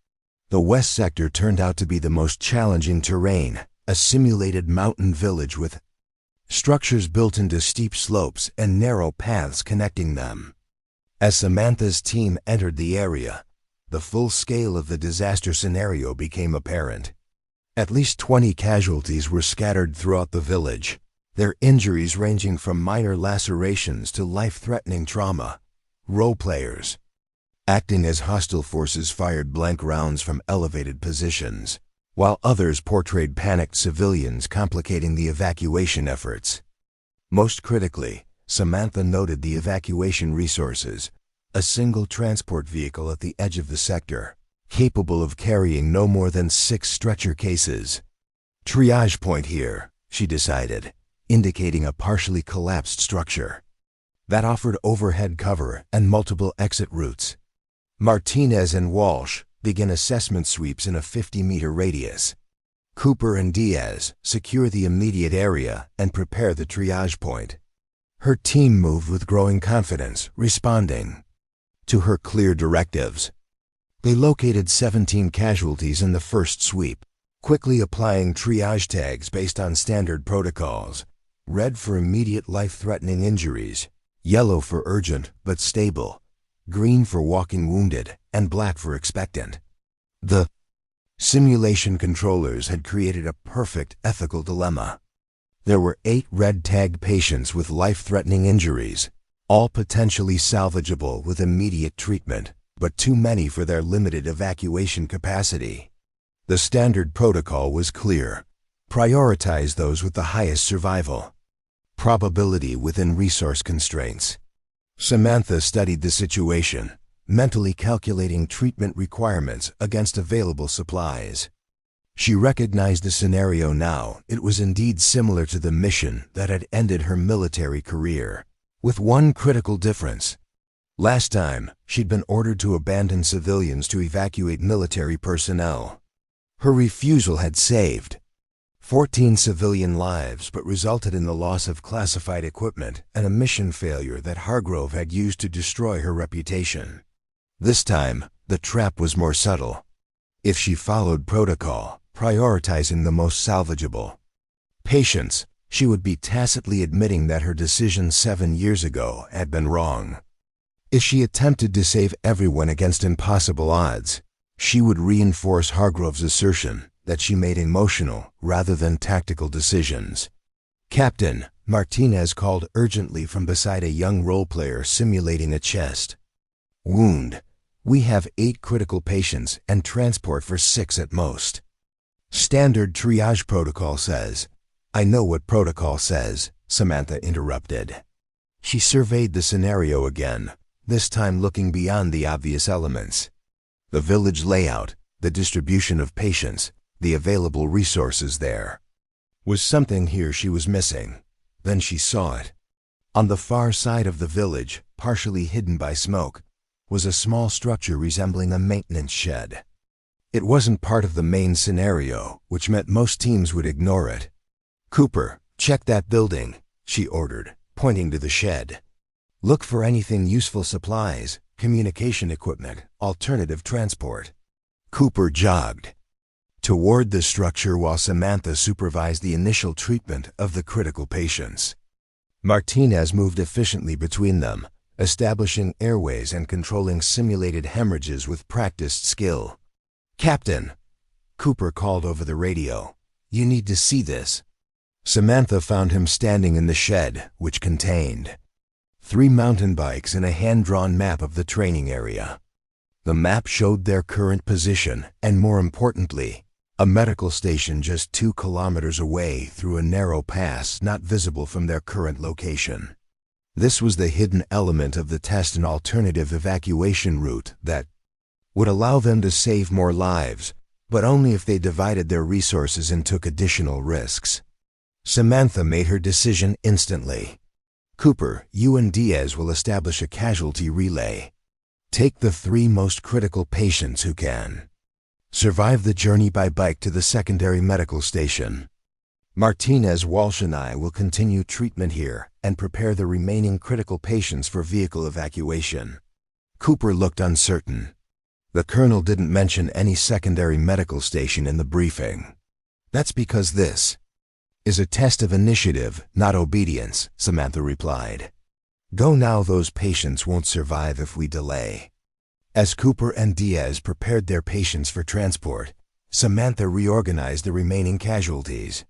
The west sector turned out to be the most challenging terrain, a simulated mountain village with structures built into steep slopes and narrow paths connecting them. As Samantha's team entered the area, the full scale of the disaster scenario became apparent. At least 20 casualties were scattered throughout the village, their injuries ranging from minor lacerations to life-threatening trauma. Role players, acting as hostile forces, fired blank rounds from elevated positions, while others portrayed panicked civilians complicating the evacuation efforts. Most critically, Samantha noted the evacuation resources, a single transport vehicle at the edge of the sector, capable of carrying no more than 6 stretcher cases. Triage point here, she decided, indicating a partially collapsed structure that offered overhead cover and multiple exit routes. Martinez and Walsh begin assessment sweeps in a 50-meter radius. Cooper and Diaz secure the immediate area and prepare the triage point. Her team moved with growing confidence, responding to her clear directives. They located 17 casualties in the first sweep, quickly applying triage tags based on standard protocols. Red for immediate life-threatening injuries, yellow for urgent but stable, green for walking wounded, and black for expectant. The simulation controllers had created a perfect ethical dilemma. There were 8 red-tagged patients with life-threatening injuries, all potentially salvageable with immediate treatment, but too many for their limited evacuation capacity. The standard protocol was clear. Prioritize those with the highest survival probability within resource constraints. Samantha studied the situation, mentally calculating treatment requirements against available supplies. She recognized the scenario now. It was indeed similar to the mission that had ended her military career, with one critical difference. Last time, she'd been ordered to abandon civilians to evacuate military personnel. Her refusal had saved 14 civilian lives, but resulted in the loss of classified equipment and a mission failure that Hargrove had used to destroy her reputation. This time, the trap was more subtle. If she followed protocol, prioritizing the most salvageable patients, she would be tacitly admitting that her decision 7 years ago had been wrong. If she attempted to save everyone against impossible odds, she would reinforce Hargrove's assertion that she made emotional rather than tactical decisions. Captain, Martinez called urgently from beside a young role player simulating a chest wound. We have 8 critical patients and transport for 6 at most. Standard triage protocol says. I know what protocol says, Samantha interrupted. She surveyed the scenario again, this time looking beyond the obvious elements. The village layout, the distribution of patients, the available resources there. Was something here she was missing? Then she saw it. On the far side of the village, partially hidden by smoke, was a small structure resembling a maintenance shed. It wasn't part of the main scenario, which meant most teams would ignore it. Cooper, check that building, she ordered, pointing to the shed. Look for anything useful: supplies, communication equipment, alternative transport. Cooper jogged toward the structure while Samantha supervised the initial treatment of the critical patients. Martinez moved efficiently between them, establishing airways and controlling simulated hemorrhages with practiced skill. Captain, Cooper called over the radio. You need to see this. Samantha found him standing in the shed, which contained 3 mountain bikes and a hand-drawn map of the training area. The map showed their current position and, more importantly, a medical station just 2 kilometers away through a narrow pass not visible from their current location. This was the hidden element of the test, an alternative evacuation route that would allow them to save more lives, but only if they divided their resources and took additional risks. Samantha made her decision instantly. Cooper, you and Diaz will establish a casualty relay. Take the 3 most critical patients who can survive the journey by bike to the secondary medical station. Martinez, Walsh and I will continue treatment here and prepare the remaining critical patients for vehicle evacuation. Cooper looked uncertain. The colonel didn't mention any secondary medical station in the briefing. That's because this is a test of initiative, not obedience, Samantha replied. Go now, those patients won't survive if we delay. As Cooper and Diaz prepared their patients for transport, Samantha reorganized the remaining casualties.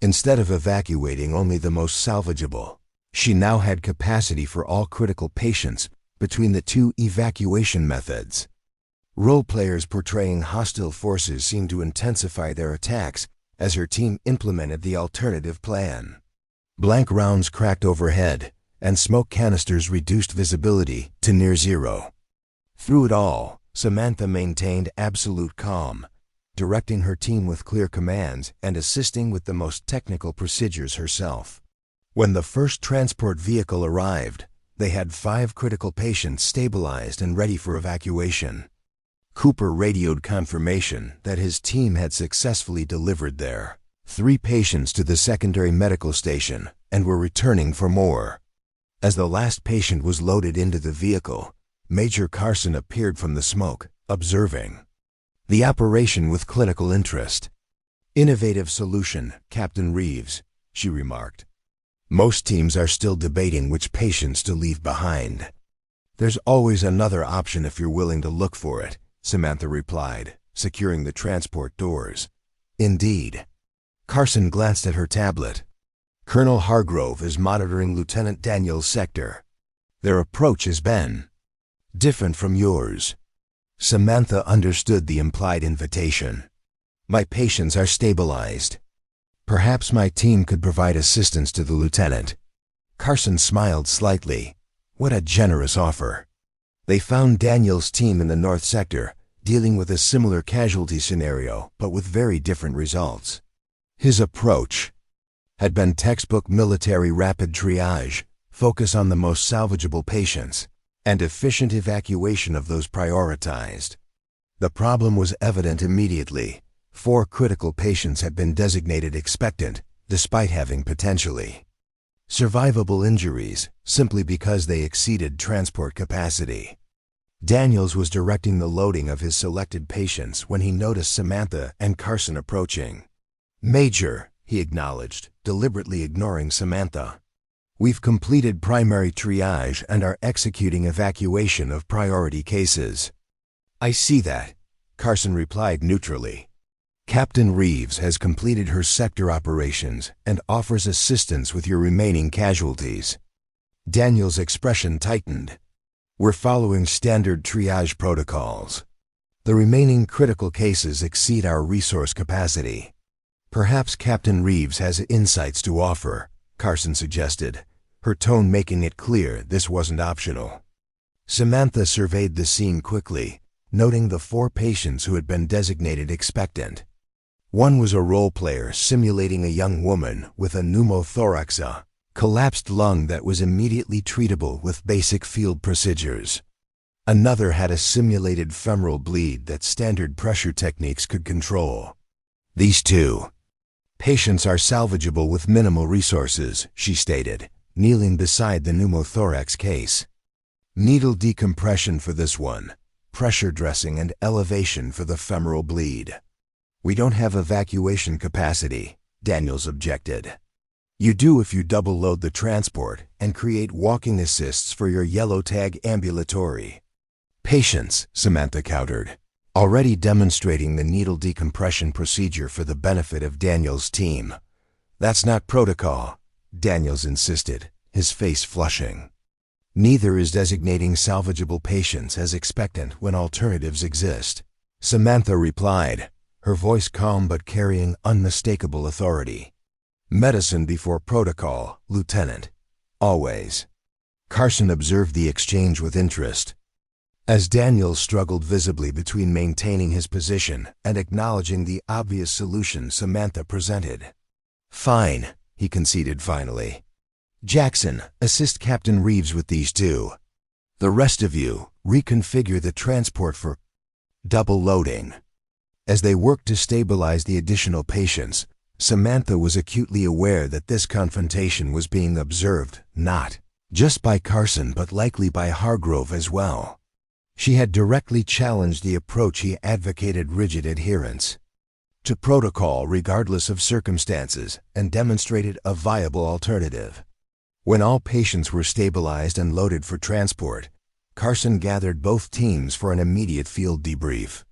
Instead of evacuating only the most salvageable, she now had capacity for all critical patients between the two evacuation methods. Role players portraying hostile forces seemed to intensify their attacks as her team implemented the alternative plan. Blank rounds cracked overhead, and smoke canisters reduced visibility to near zero. Through it all, Samantha maintained absolute calm, directing her team with clear commands and assisting with the most technical procedures herself. When the first transport vehicle arrived, they had 5 critical patients stabilized and ready for evacuation. Cooper radioed confirmation that his team had successfully delivered their 3 patients to the secondary medical station and were returning for more. As the last patient was loaded into the vehicle, Major Carson appeared from the smoke, observing the operation with clinical interest. Innovative solution, Captain Reeves, she remarked. Most teams are still debating which patients to leave behind. There's always another option if you're willing to look for it, Samantha replied, securing the transport doors. Indeed. Carson glanced at her tablet. Colonel Hargrove is monitoring Lieutenant Daniel's sector. Their approach has been different from yours. Samantha understood the implied invitation. My patients are stabilized. Perhaps my team could provide assistance to the lieutenant. Carson smiled slightly. What a generous offer. They found Daniel's team in the North Sector, dealing with a similar casualty scenario, but with very different results. His approach had been textbook military rapid triage, focus on the most salvageable patients, and efficient evacuation of those prioritized. The problem was evident immediately. 4 critical patients had been designated expectant, despite having potentially survivable injuries, simply because they exceeded transport capacity. Daniels was directing the loading of his selected patients when he noticed Samantha and Carson approaching. Major, he acknowledged, deliberately ignoring Samantha. We've completed primary triage and are executing evacuation of priority cases. I see that, Carson replied neutrally. Captain Reeves has completed her sector operations and offers assistance with your remaining casualties. Daniel's expression tightened. We're following standard triage protocols. The remaining critical cases exceed our resource capacity. Perhaps Captain Reeves has insights to offer, Carson suggested, her tone making it clear this wasn't optional. Samantha surveyed the scene quickly, noting the 4 patients who had been designated expectant. One was a role player simulating a young woman with a pneumothorax, a collapsed lung that was immediately treatable with basic field procedures. Another had a simulated femoral bleed that standard pressure techniques could control. These 2 patients are salvageable with minimal resources, she stated, kneeling beside the pneumothorax case. Needle decompression for this one, pressure dressing and elevation for the femoral bleed. We don't have evacuation capacity, Daniels objected. You do if you double load the transport and create walking assists for your yellow tag ambulatory patients, Samantha countered, already demonstrating the needle decompression procedure for the benefit of Daniel's team. That's not protocol, Daniels insisted, his face flushing. Neither is designating salvageable patients as expectant when alternatives exist, Samantha replied, her voice calm but carrying unmistakable authority. Medicine before protocol, Lieutenant. Always. Carson observed the exchange with interest. As Daniel struggled visibly between maintaining his position and acknowledging the obvious solution Samantha presented. Fine, he conceded finally. Jackson, assist Captain Reeves with these 2. The rest of you, reconfigure the transport for double loading. As they worked to stabilize the additional patients, Samantha was acutely aware that this confrontation was being observed, not just by Carson but likely by Hargrove as well. She had directly challenged the approach he advocated: rigid adherence to protocol regardless of circumstances, and demonstrated a viable alternative. When all patients were stabilized and loaded for transport, Carson gathered both teams for an immediate field debrief.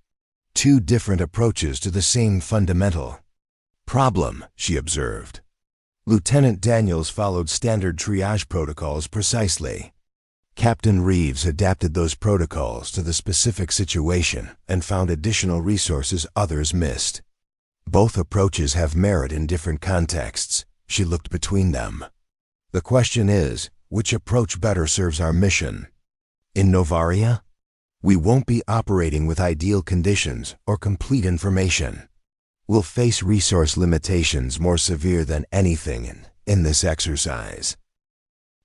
Two different approaches to the same fundamental problem, she observed. Lieutenant Daniels followed standard triage protocols precisely. Captain Reeves adapted those protocols to the specific situation and found additional resources others missed. Both approaches have merit in different contexts. She looked between them. The question is, which approach better serves our mission? In Novaria, we won't be operating with ideal conditions or complete information. We'll face resource limitations more severe than anything in this exercise.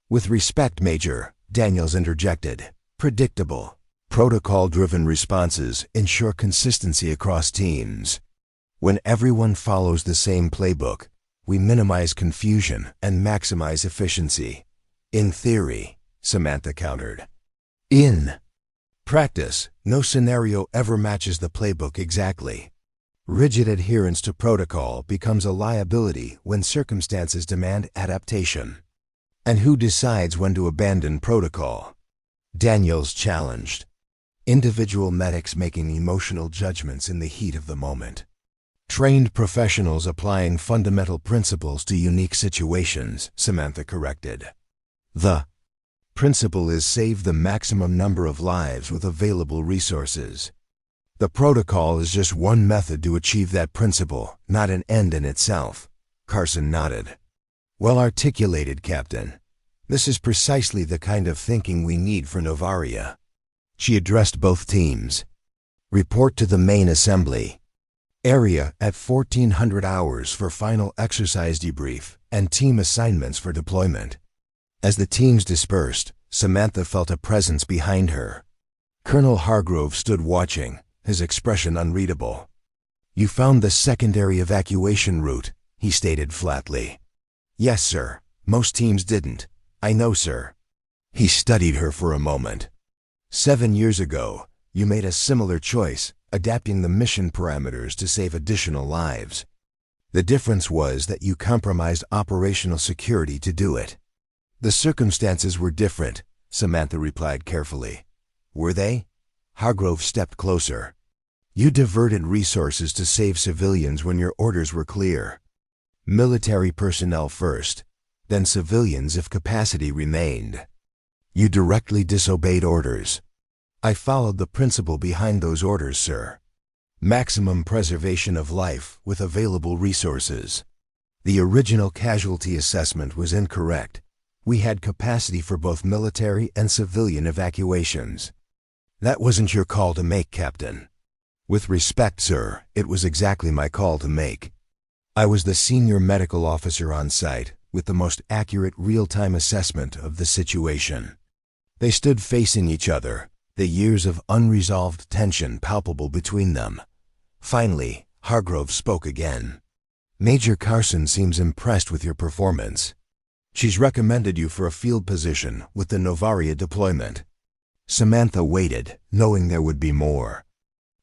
With respect, Major, Daniels interjected, predictable, protocol-driven responses ensure consistency across teams. When everyone follows the same playbook, we minimize confusion and maximize efficiency. In theory, Samantha countered. In practice, no scenario ever matches the playbook exactly. Rigid adherence to protocol becomes a liability when circumstances demand adaptation. And who decides when to abandon protocol? Daniels challenged. Individual medics making emotional judgments in the heat of the moment. Trained professionals applying fundamental principles to unique situations, Samantha corrected. The principle is save the maximum number of lives with available resources. The protocol is just one method to achieve that principle, not an end in itself. Carson nodded. Well articulated, Captain. This is precisely the kind of thinking we need for Novaria. She addressed both teams. Report to the main assembly area at 1400 hours for final exercise debrief and team assignments for deployment. As the teams dispersed, Samantha felt a presence behind her. Colonel Hargrove stood watching, his expression unreadable. You found the secondary evacuation route, he stated flatly. Yes, sir. Most teams didn't. I know, sir. He studied her for a moment. 7 years ago, you made a similar choice, adapting the mission parameters to save additional lives. The difference was that you compromised operational security to do it. The circumstances were different, Samantha replied carefully. Were they? Hargrove stepped closer. You diverted resources to save civilians when your orders were clear. Military personnel first, then civilians if capacity remained. You directly disobeyed orders. I followed the principle behind those orders, sir. Maximum preservation of life with available resources. The original casualty assessment was incorrect. We had capacity for both military and civilian evacuations. That wasn't your call to make, Captain. With respect, sir, it was exactly my call to make. I was the senior medical officer on site, with the most accurate real-time assessment of the situation. They stood facing each other, the years of unresolved tension palpable between them. Finally, Hargrove spoke again. Major Carson seems impressed with your performance. She's recommended you for a field position with the Novaria deployment. Samantha waited, knowing there would be more.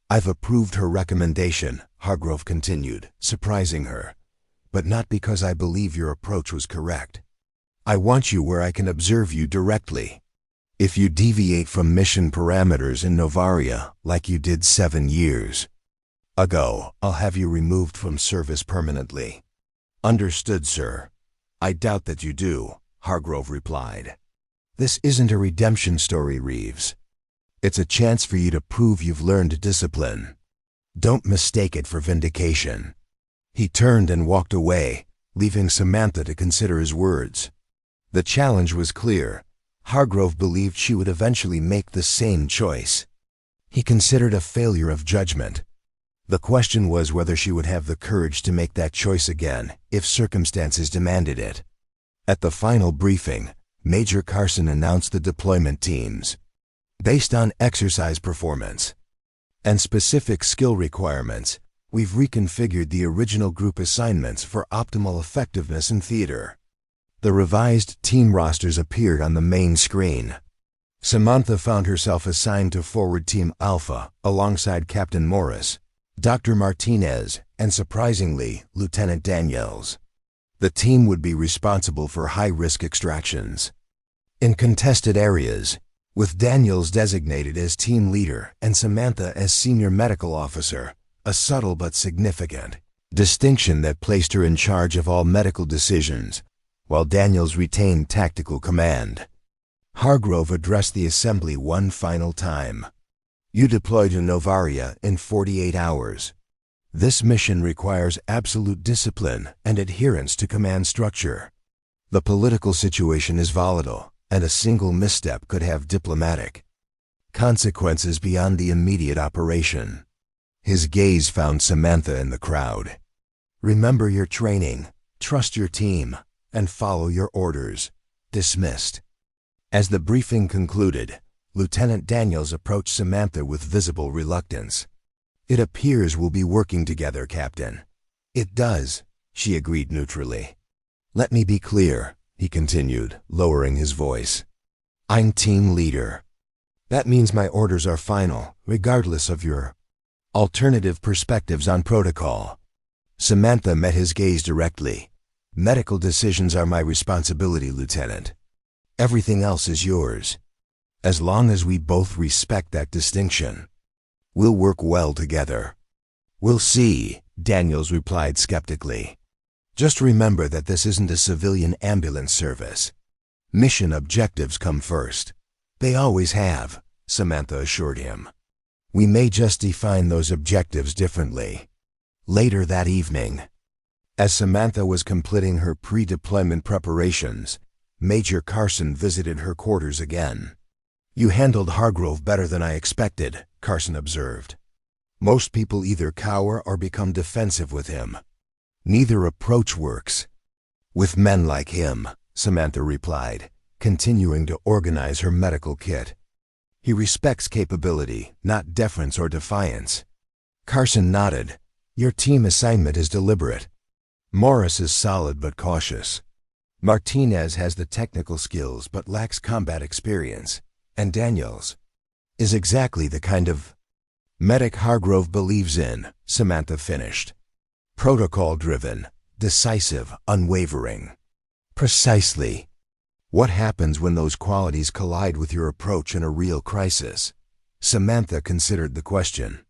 I've approved her recommendation, Hargrove continued, surprising her. But not because I believe your approach was correct. I want you where I can observe you directly. If you deviate from mission parameters in Novaria, like you did 7 years ago, I'll have you removed from service permanently. Understood, sir. I doubt that you do, Hargrove replied. This isn't a redemption story, Reeves. It's a chance for you to prove you've learned discipline. Don't mistake it for vindication. He turned and walked away, leaving Samantha to consider his words. The challenge was clear. Hargrove believed she would eventually make the same choice. He considered a failure of judgment. The question was whether she would have the courage to make that choice again if circumstances demanded it. At the final briefing, Major Carson announced the deployment teams. Based on exercise performance and specific skill requirements, We've reconfigured the original group assignments for optimal effectiveness in theater. The revised team rosters appeared on the main screen. Samantha found herself assigned to Forward Team Alpha alongside Captain Morris, Dr. Martinez, and surprisingly, Lieutenant Daniels. The team would be responsible for high-risk extractions in contested areas, with Daniels designated as team leader and Samantha as senior medical officer, a subtle but significant distinction that placed her in charge of all medical decisions, while Daniels retained tactical command. Hargrove addressed the assembly one final time. You deploy to Novaria in 48 hours. This mission requires absolute discipline and adherence to command structure. The political situation is volatile, and a single misstep could have diplomatic consequences beyond the immediate operation. His gaze found Samantha in the crowd. Remember your training, trust your team, and follow your orders. Dismissed. As the briefing concluded, Lieutenant Daniels approached Samantha with visible reluctance. It appears we'll be working together, Captain. It does, she agreed neutrally. Let me be clear, he continued, lowering his voice. I'm team leader. That means my orders are final, regardless of your alternative perspectives on protocol. Samantha met his gaze directly. Medical decisions are my responsibility, Lieutenant. Everything else is yours. As long as we both respect that distinction, we'll work well together. We'll see, Daniels replied skeptically. Just remember that this isn't a civilian ambulance service. Mission objectives come first. They always have, Samantha assured him. We may just define those objectives differently. Later that evening, as Samantha was completing her pre-deployment preparations, Major Carson visited her quarters again. You handled Hargrove better than I expected, Carson observed. Most people either cower or become defensive with him. Neither approach works with men like him, Samantha replied, continuing to organize her medical kit. He respects capability, not deference or defiance. Carson nodded. Your team assignment is deliberate. Morris is solid but cautious. Martinez has the technical skills but lacks combat experience. And Daniels is exactly the kind of medic Hargrove believes in, Samantha finished. Protocol-driven, decisive, unwavering. Precisely. What happens when those qualities collide with your approach in a real crisis? Samantha considered the question.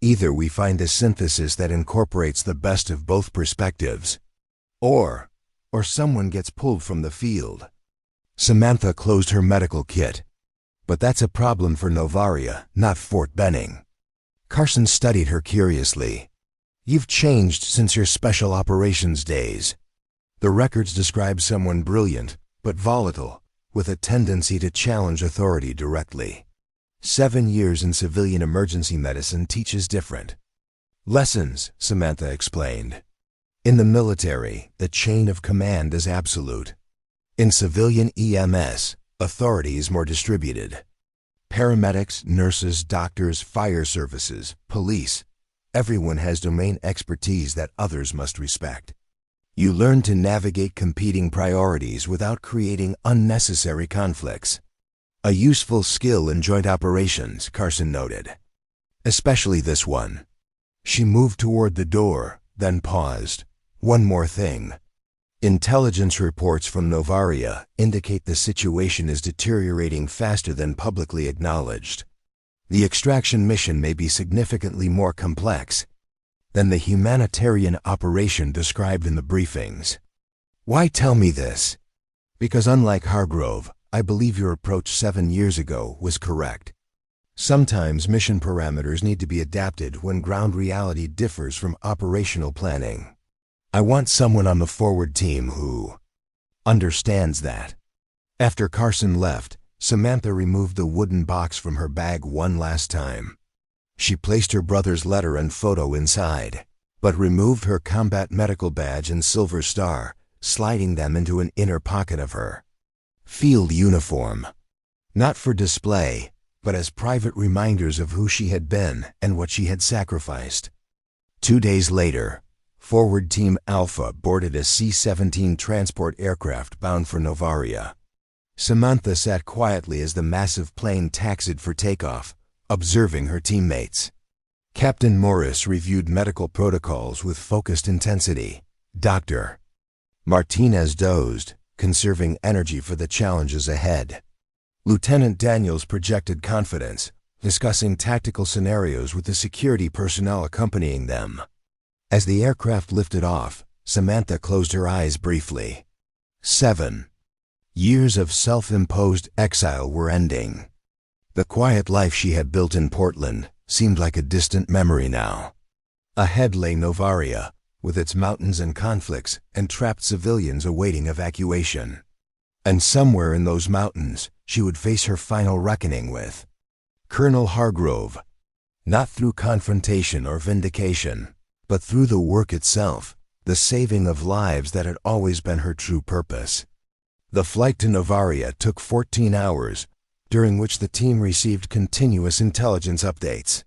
Either we find a synthesis that incorporates the best of both perspectives, or someone gets pulled from the field. Samantha closed her medical kit. But that's a problem for Novaria, not Fort Benning. Carson studied her curiously. You've changed since your special operations days. The records describe someone brilliant, but volatile, with a tendency to challenge authority directly. 7 years in civilian emergency medicine teaches different lessons, Samantha explained. In the military, the chain of command is absolute. In civilian EMS, authority is more distributed. Paramedics, nurses, doctors, fire services, police, everyone has domain expertise that others must respect. You learn to navigate competing priorities without creating unnecessary conflicts. A useful skill in joint operations, Carson noted. Especially this one. She moved toward the door, then paused. One more thing. Intelligence reports from Novaria indicate the situation is deteriorating faster than publicly acknowledged. The extraction mission may be significantly more complex than the humanitarian operation described in the briefings. Why tell me this? Because unlike Hargrove, I believe your approach 7 years ago was correct. Sometimes mission parameters need to be adapted when ground reality differs from operational planning. I want someone on the forward team who understands that. After Carson left, Samantha removed the wooden box from her bag one last time. She placed her brother's letter and photo inside, but removed her combat medical badge and silver star, sliding them into an inner pocket of her field uniform. Not for display, but as private reminders of who she had been and what she had sacrificed. 2 days later, Forward Team Alpha boarded a C-17 transport aircraft bound for Novaria. Samantha sat quietly as the massive plane taxied for takeoff, observing her teammates. Captain Morris reviewed medical protocols with focused intensity. Dr. Martinez dozed, conserving energy for the challenges ahead. Lieutenant Daniels projected confidence, discussing tactical scenarios with the security personnel accompanying them. As the aircraft lifted off, Samantha closed her eyes briefly. 7 years of self-imposed exile were ending. The quiet life she had built in Portland seemed like a distant memory now. Ahead lay Novaria, with its mountains and conflicts and trapped civilians awaiting evacuation. And somewhere in those mountains, she would face her final reckoning with Colonel Hargrove, not through confrontation or vindication, but through the work itself, the saving of lives that had always been her true purpose. The flight to Novaria took 14 hours, during which the team received continuous intelligence updates.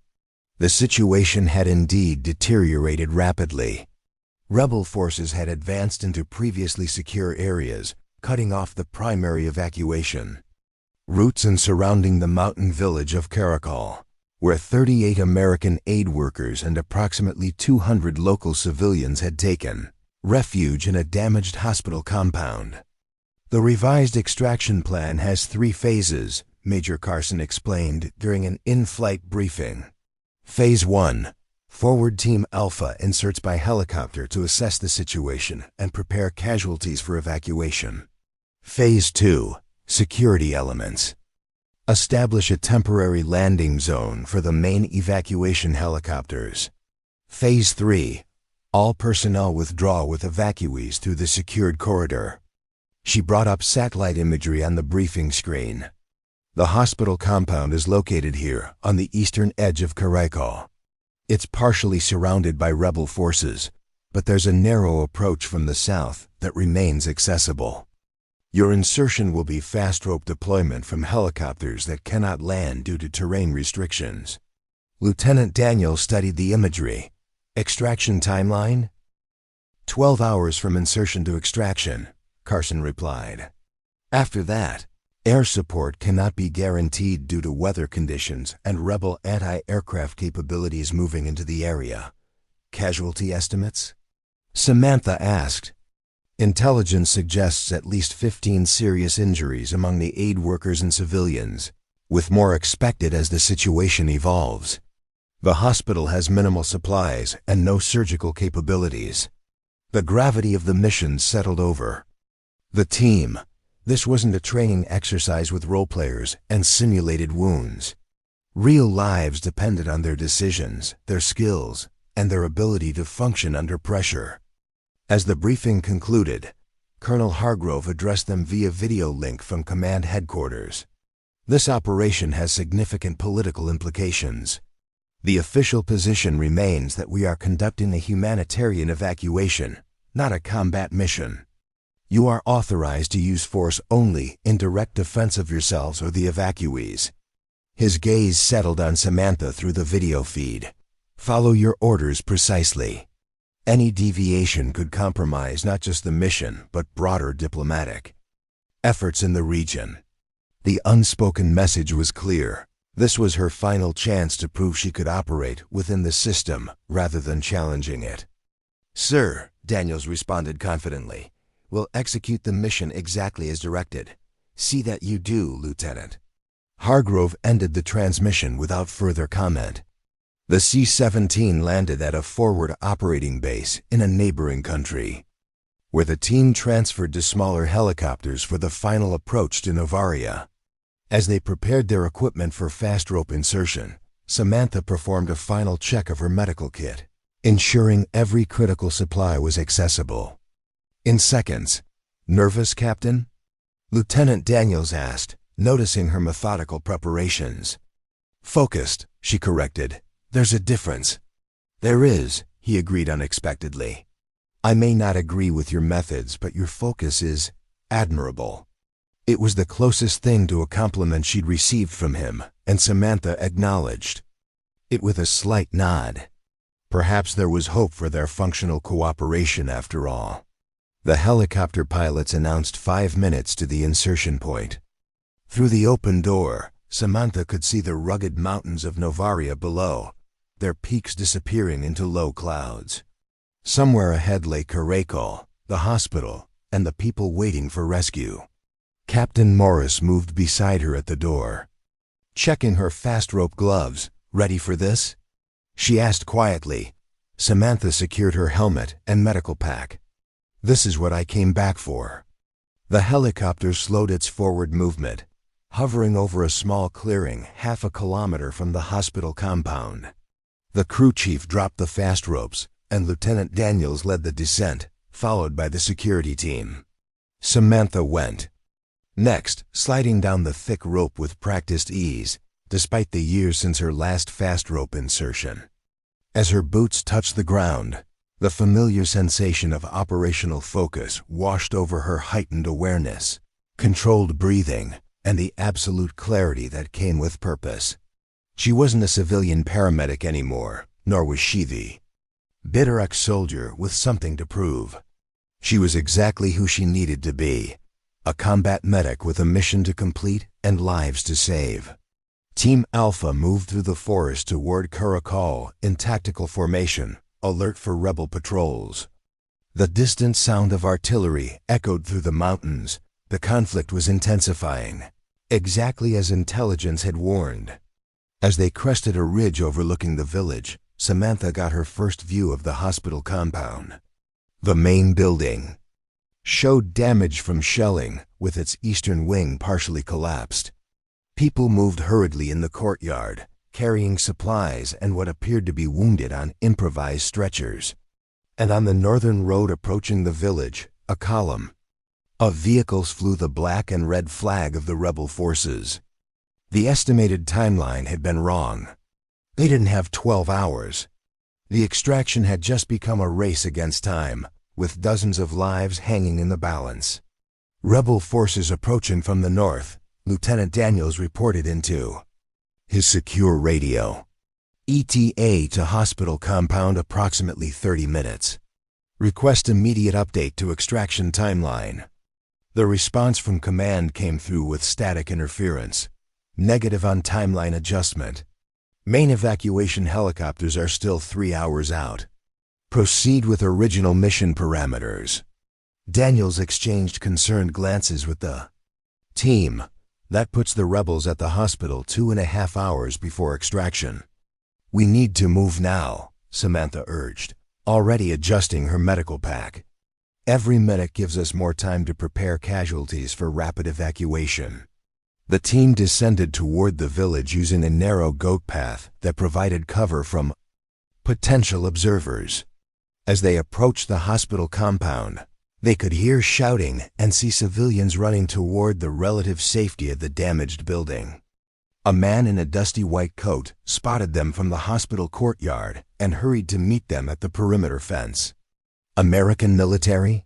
The situation had indeed deteriorated rapidly. Rebel forces had advanced into previously secure areas, cutting off the primary evacuation routes and surrounding the mountain village of Karakol, where 38 American aid workers and approximately 200 local civilians had taken refuge in a damaged hospital compound. The revised extraction plan has 3 phases, Major Carson explained during an in-flight briefing. Phase 1. Forward Team Alpha inserts by helicopter to assess the situation and prepare casualties for evacuation. Phase 2. Security elements. Establish a temporary landing zone for the main evacuation helicopters. Phase 3. All personnel withdraw with evacuees through the secured corridor. She brought up satellite imagery on the briefing screen. The hospital compound is located here, on the eastern edge of Karakol. It's partially surrounded by rebel forces, but there's a narrow approach from the south that remains accessible. Your insertion will be fast rope deployment from helicopters that cannot land due to terrain restrictions. Lieutenant Daniel studied the imagery. Extraction timeline? 12 hours from insertion to extraction, Carson replied. After that, air support cannot be guaranteed due to weather conditions and rebel anti-aircraft capabilities moving into the area. Casualty estimates? Samantha asked. Intelligence suggests at least 15 serious injuries among the aid workers and civilians, with more expected as the situation evolves. The hospital has minimal supplies and no surgical capabilities. The gravity of the mission settled over the team. This wasn't a training exercise with role-players and simulated wounds. Real lives depended on their decisions, their skills, and their ability to function under pressure. As the briefing concluded, Colonel Hargrove addressed them via video link from command headquarters. This operation has significant political implications. The official position remains that we are conducting a humanitarian evacuation, not a combat mission. You are authorized to use force only in direct defense of yourselves or the evacuees. His gaze settled on Samantha through the video feed. Follow your orders precisely. Any deviation could compromise not just the mission, but broader diplomatic efforts in the region. The unspoken message was clear. This was her final chance to prove she could operate within the system rather than challenging it. Sir, Daniels responded confidently, we'll execute the mission exactly as directed. See that you do, Lieutenant. Hargrove ended the transmission without further comment. The C-17 landed at a forward operating base in a neighboring country, where the team transferred to smaller helicopters for the final approach to Novaria. As they prepared their equipment for fast rope insertion, Samantha performed a final check of her medical kit, ensuring every critical supply was accessible. In seconds, "Nervous, Captain?" Lieutenant Daniels asked, noticing her methodical preparations. "Focused," she corrected. "There's a difference." "There is," he agreed unexpectedly. "I may not agree with your methods, but your focus is admirable." It was the closest thing to a compliment she'd received from him, and Samantha acknowledged it with a slight nod. Perhaps there was hope for their functional cooperation after all. The helicopter pilots announced 5 minutes to the insertion point. Through the open door, Samantha could see the rugged mountains of Novaria below, their peaks disappearing into low clouds. Somewhere ahead lay Karakol, the hospital, and the people waiting for rescue. Captain Morris moved beside her at the door. Checking her fast-rope gloves, ready for this? She asked quietly. Samantha secured her helmet and medical pack. This is what I came back for. The helicopter slowed its forward movement, hovering over a small clearing half a kilometer from the hospital compound. The crew chief dropped the fast ropes, and Lieutenant Daniels led the descent, followed by the security team. Samantha went. Next, sliding down the thick rope with practiced ease, despite the years since her last fast rope insertion. As her boots touched the ground, the familiar sensation of operational focus washed over her heightened awareness, controlled breathing, and the absolute clarity that came with purpose. She wasn't a civilian paramedic anymore, nor was she the bitter ex-soldier with something to prove. She was exactly who she needed to be, a combat medic with a mission to complete and lives to save. Team Alpha moved through the forest toward Karakol in tactical formation, alert for rebel patrols. The distant sound of artillery echoed through the mountains. The conflict was intensifying, exactly as intelligence had warned. As they crested a ridge overlooking the village, Samantha got her first view of the hospital compound. The main building showed damage from shelling, with its eastern wing partially collapsed. People moved hurriedly in the courtyard, carrying supplies and what appeared to be wounded on improvised stretchers. And on the northern road approaching the village, a column of vehicles flew the black and red flag of the rebel forces. The estimated timeline had been wrong. They didn't have 12 hours. The extraction had just become a race against time, with dozens of lives hanging in the balance. Rebel forces approaching from the north, Lieutenant Daniels reported into his secure radio. ETA to hospital compound approximately 30 minutes. Request immediate update to extraction timeline. The response from command came through with static interference. Negative on timeline adjustment. Main evacuation helicopters are still 3 hours out. Proceed with original mission parameters. Daniels exchanged concerned glances with the team. That puts the rebels at the hospital 2.5 hours before extraction. We need to move now, Samantha urged, already adjusting her medical pack. Every minute gives us more time to prepare casualties for rapid evacuation. The team descended toward the village using a narrow goat path that provided cover from potential observers. As they approached the hospital compound, they could hear shouting and see civilians running toward the relative safety of the damaged building. A man in a dusty white coat spotted them from the hospital courtyard and hurried to meet them at the perimeter fence. American military?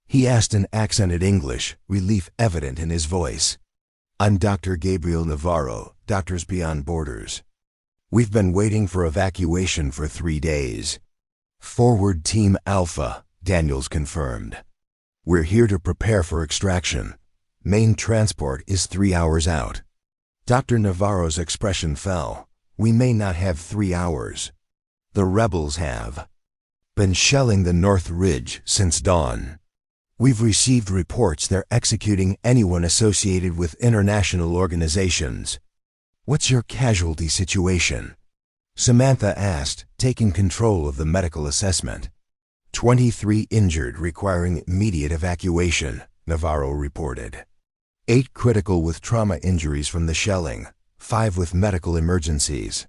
He asked in accented English, relief evident in his voice. I'm Dr. Gabriel Navarro, Doctors Beyond Borders. We've been waiting for evacuation for 3 days. Forward Team Alpha, Daniels confirmed. We're here to prepare for extraction. Main transport is 3 hours out. Dr. Navarro's expression fell. We may not have 3 hours. The rebels have been shelling the North Ridge since dawn. We've received reports they're executing anyone associated with international organizations. What's your casualty situation? Samantha asked, taking control of the medical assessment. 23 injured requiring immediate evacuation, Navarro reported. 8 critical with trauma injuries from the shelling, 5 with medical emergencies.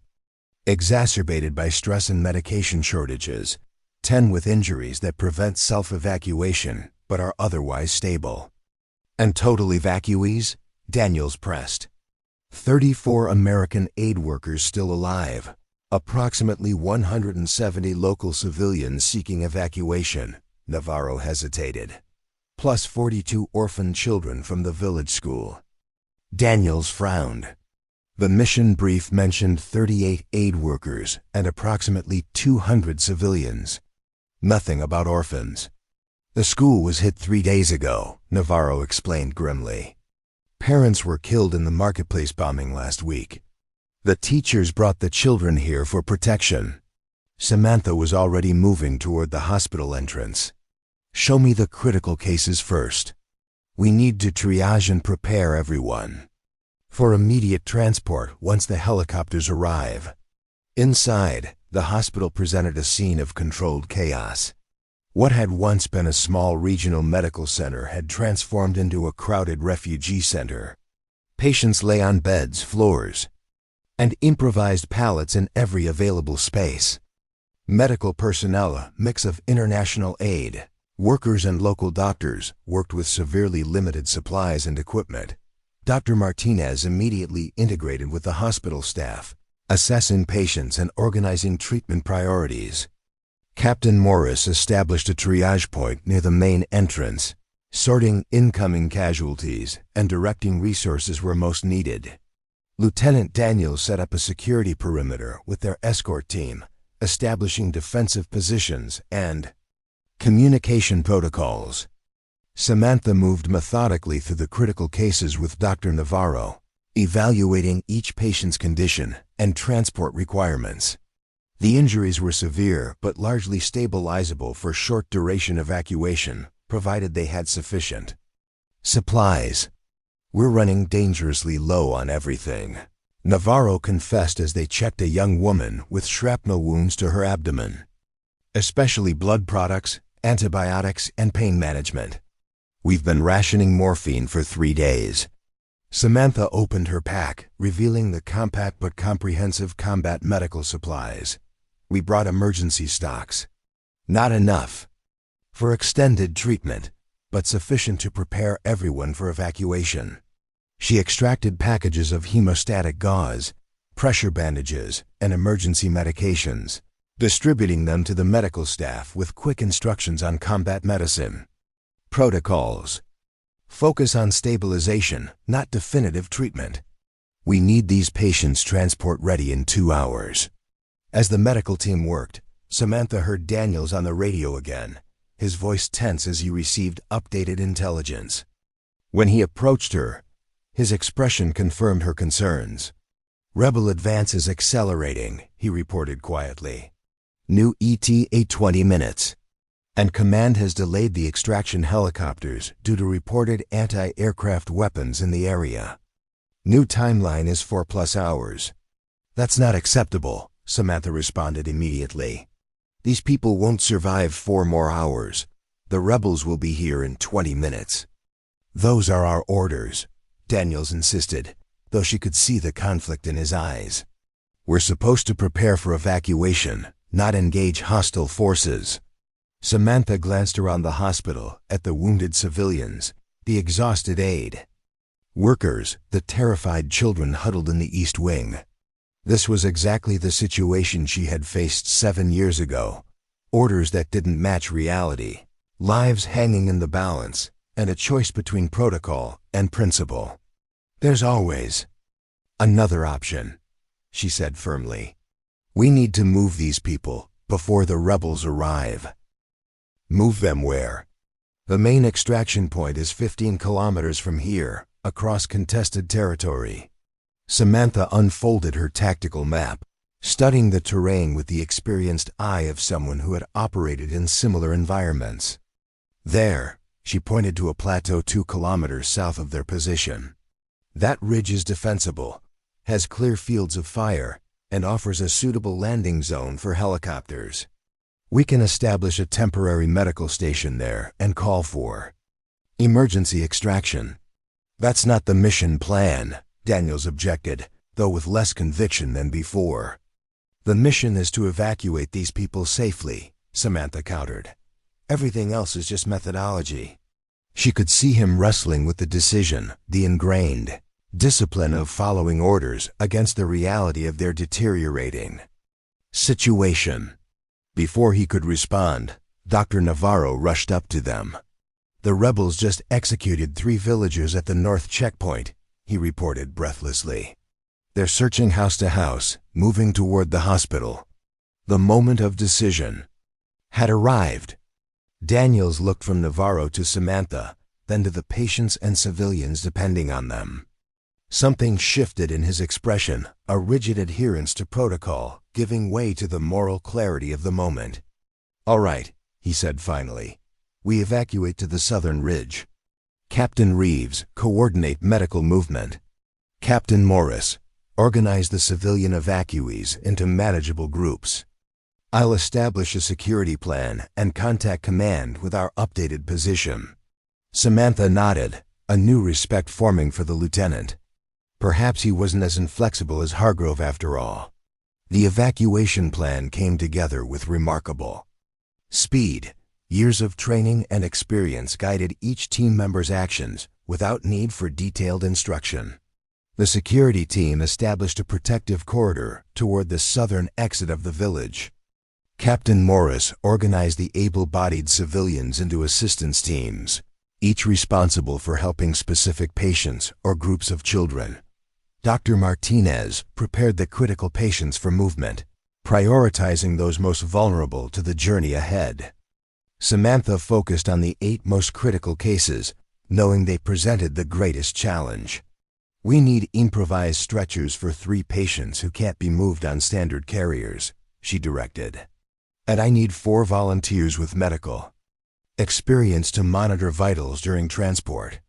Exacerbated by stress and medication shortages, 10 with injuries that prevent self-evacuation but are otherwise stable. And total evacuees? Daniels pressed. 34 American aid workers still alive. Approximately 170 local civilians seeking evacuation, Navarro hesitated. Plus 42 orphan children from the village school. Daniels frowned. The mission brief mentioned 38 aid workers and approximately 200 civilians. Nothing about orphans. The school was hit 3 days ago, Navarro explained grimly. Parents were killed in the marketplace bombing last week. The teachers brought the children here for protection. Samantha was already moving toward the hospital entrance. Show me the critical cases first. We need to triage and prepare everyone for immediate transport once the helicopters arrive. Inside, the hospital presented a scene of controlled chaos. What had once been a small regional medical center had transformed into a crowded refugee center. Patients lay on beds, floors, and improvised pallets in every available space. Medical personnel, a mix of international aid, workers and local doctors, worked with severely limited supplies and equipment. Dr. Martinez immediately integrated with the hospital staff, assessing patients and organizing treatment priorities. Captain Morris established a triage point near the main entrance, sorting incoming casualties and directing resources where most needed. Lieutenant Daniels set up a security perimeter with their escort team, establishing defensive positions and communication protocols. Samantha moved methodically through the critical cases with Dr. Navarro, evaluating each patient's condition and transport requirements. The injuries were severe but largely stabilizable for short-duration evacuation, provided they had sufficient supplies. We're running dangerously low on everything, Navarro confessed as they checked a young woman with shrapnel wounds to her abdomen, especially blood products, antibiotics, and pain management. We've been rationing morphine for 3 days. Samantha opened her pack, revealing the compact but comprehensive combat medical supplies. We brought emergency stocks. Not enough for extended treatment, but sufficient to prepare everyone for evacuation. She extracted packages of hemostatic gauze, pressure bandages, and emergency medications, distributing them to the medical staff with quick instructions on combat medicine. Protocols. Focus on stabilization, not definitive treatment. We need these patients transport ready in 2 hours. As the medical team worked, Samantha heard Daniels on the radio again, his voice tense as he received updated intelligence. When he approached her, his expression confirmed her concerns. Rebel advance is accelerating, he reported quietly. New ETA 20 minutes. And command has delayed the extraction helicopters due to reported anti-aircraft weapons in the area. New timeline is 4+ hours. That's not acceptable, Samantha responded immediately. These people won't survive 4 more hours. The rebels will be here in 20 minutes. Those are our orders, Daniels insisted, though she could see the conflict in his eyes. We're supposed to prepare for evacuation, not engage hostile forces. Samantha glanced around the hospital at the wounded civilians, the exhausted aide workers, the terrified children huddled in the East Wing. This was exactly the situation she had faced 7 years ago. Orders that didn't match reality, lives hanging in the balance, and a choice between protocol and principle. There's always another option, she said firmly. We need to move these people before the rebels arrive. Move them where? The main extraction point is 15 kilometers from here, across contested territory. Samantha unfolded her tactical map, studying the terrain with the experienced eye of someone who had operated in similar environments. There, she pointed to a plateau 2 kilometers south of their position. That ridge is defensible, has clear fields of fire, and offers a suitable landing zone for helicopters. We can establish a temporary medical station there and call for emergency extraction. That's not the mission plan, Daniels objected, though with less conviction than before. The mission is to evacuate these people safely, Samantha countered. Everything else is just methodology. She could see him wrestling with the decision, the ingrained discipline of following orders against the reality of their deteriorating situation. Before he could respond, Dr. Navarro rushed up to them. The rebels just executed 3 villagers at the north checkpoint, he reported breathlessly. They're searching house to house, moving toward the hospital. The moment of decision had arrived. Daniels looked from Navarro to Samantha, then to the patients and civilians depending on them. Something shifted in his expression, a rigid adherence to protocol, giving way to the moral clarity of the moment. "All right," he said finally. "We evacuate to the southern ridge. Captain Reeves, coordinate medical movement. Captain Morris, organize the civilian evacuees into manageable groups. I'll establish a security plan and contact command with our updated position." Samantha nodded, a new respect forming for the lieutenant. Perhaps he wasn't as inflexible as Hargrove after all. The evacuation plan came together with remarkable speed. Years of training and experience guided each team member's actions without need for detailed instruction. The security team established a protective corridor toward the southern exit of the village. Captain Morris organized the able-bodied civilians into assistance teams, each responsible for helping specific patients or groups of children. Dr. Martinez prepared the critical patients for movement, prioritizing those most vulnerable to the journey ahead. Samantha focused on the 8 most critical cases, knowing they presented the greatest challenge. "We need improvised stretchers for 3 patients who can't be moved on standard carriers," she directed. "And I need 4 volunteers with medical experience to monitor vitals during transport."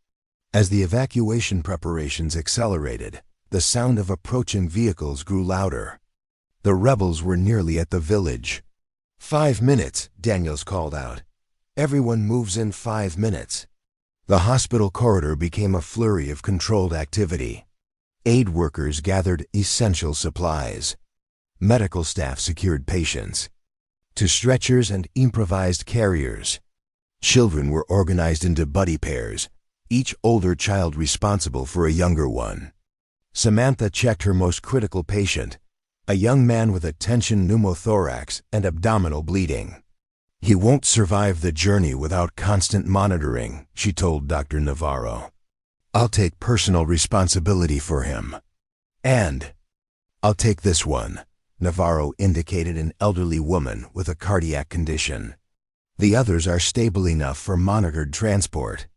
As the evacuation preparations accelerated, the sound of approaching vehicles grew louder. The rebels were nearly at the village. 5 minutes, Daniels called out. "Everyone moves in 5 minutes." The hospital corridor became a flurry of controlled activity. Aid workers gathered essential supplies. Medical staff secured patients to stretchers and improvised carriers. Children were organized into buddy pairs, each older child responsible for a younger one. Samantha checked her most critical patient, a young man with a tension pneumothorax and abdominal bleeding. "He won't survive the journey without constant monitoring," she told Dr. Navarro. "I'll take personal responsibility for him. And I'll take this one." Navarro indicated an elderly woman with a cardiac condition. "The others are stable enough for monitored transport."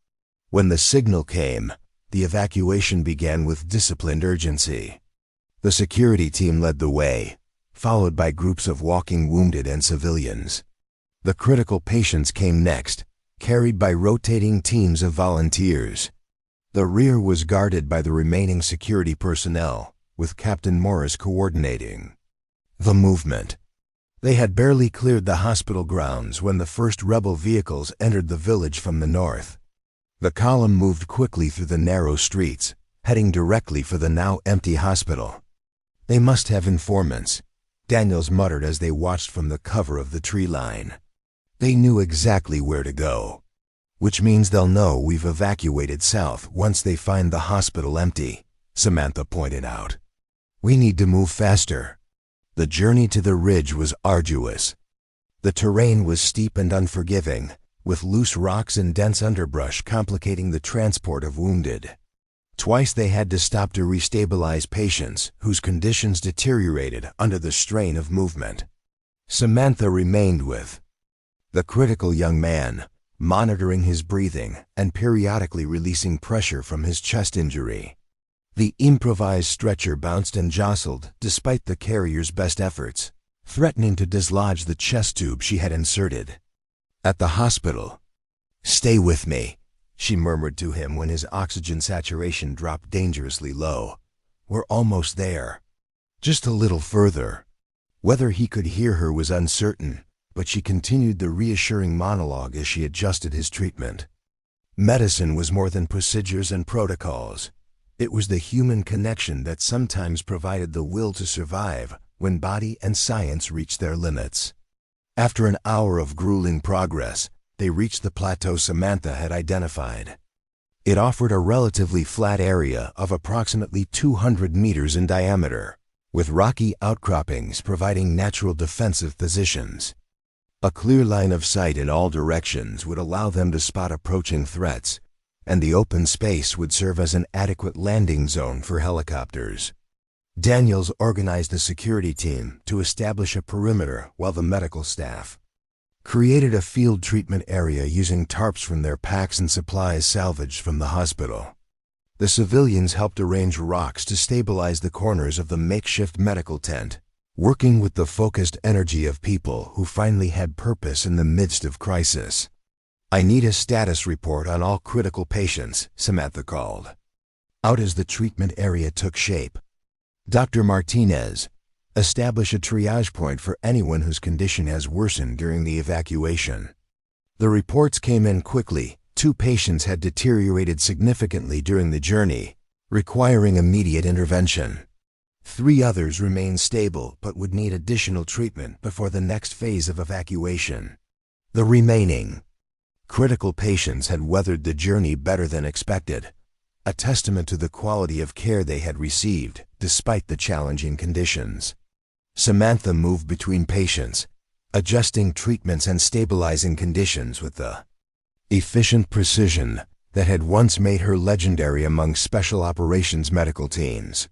When the signal came, the evacuation began with disciplined urgency. The security team led the way, followed by groups of walking wounded and civilians. The critical patients came next, carried by rotating teams of volunteers. The rear was guarded by the remaining security personnel, with Captain Morris coordinating the movement. They had barely cleared the hospital grounds when the first rebel vehicles entered the village from the north. The column moved quickly through the narrow streets, heading directly for the now empty hospital. "They must have informants," Daniels muttered as they watched from the cover of the tree line. "They knew exactly where to go. Which means they'll know we've evacuated south once they find the hospital empty," Samantha pointed out. "We need to move faster." The journey to the ridge was arduous. The terrain was steep and unforgiving, with loose rocks and dense underbrush complicating the transport of wounded. Twice they had to stop to restabilize patients whose conditions deteriorated under the strain of movement. Samantha remained with the critical young man, monitoring his breathing and periodically releasing pressure from his chest injury. The improvised stretcher bounced and jostled despite the carrier's best efforts, threatening to dislodge the chest tube she had inserted. At the hospital, "Stay with me," she murmured to him when his oxygen saturation dropped dangerously low. "We're almost there. Just a little further." Whether he could hear her was uncertain, but she continued the reassuring monologue as she adjusted his treatment. Medicine was more than procedures and protocols. It was the human connection that sometimes provided the will to survive when body and science reached their limits. After an hour of grueling progress, they reached the plateau Samantha had identified. It offered a relatively flat area of approximately 200 meters in diameter, with rocky outcroppings providing natural defensive positions. A clear line of sight in all directions would allow them to spot approaching threats, and the open space would serve as an adequate landing zone for helicopters. Daniels organized a security team to establish a perimeter while the medical staff created a field treatment area using tarps from their packs and supplies salvaged from the hospital. The civilians helped arrange rocks to stabilize the corners of the makeshift medical tent, working with the focused energy of people who finally had purpose in the midst of crisis. "I need a status report on all critical patients," Samantha called out as the treatment area took shape. "Dr. Martinez, establish a triage point for anyone whose condition has worsened during the evacuation." The reports came in quickly. 2 patients had deteriorated significantly during the journey, requiring immediate intervention. 3 others remained stable but would need additional treatment before the next phase of evacuation. The remaining critical patients had weathered the journey better than expected, a testament to the quality of care they had received despite the challenging conditions. Samantha moved between patients, adjusting treatments and stabilizing conditions with the efficient precision that had once made her legendary among special operations medical teams.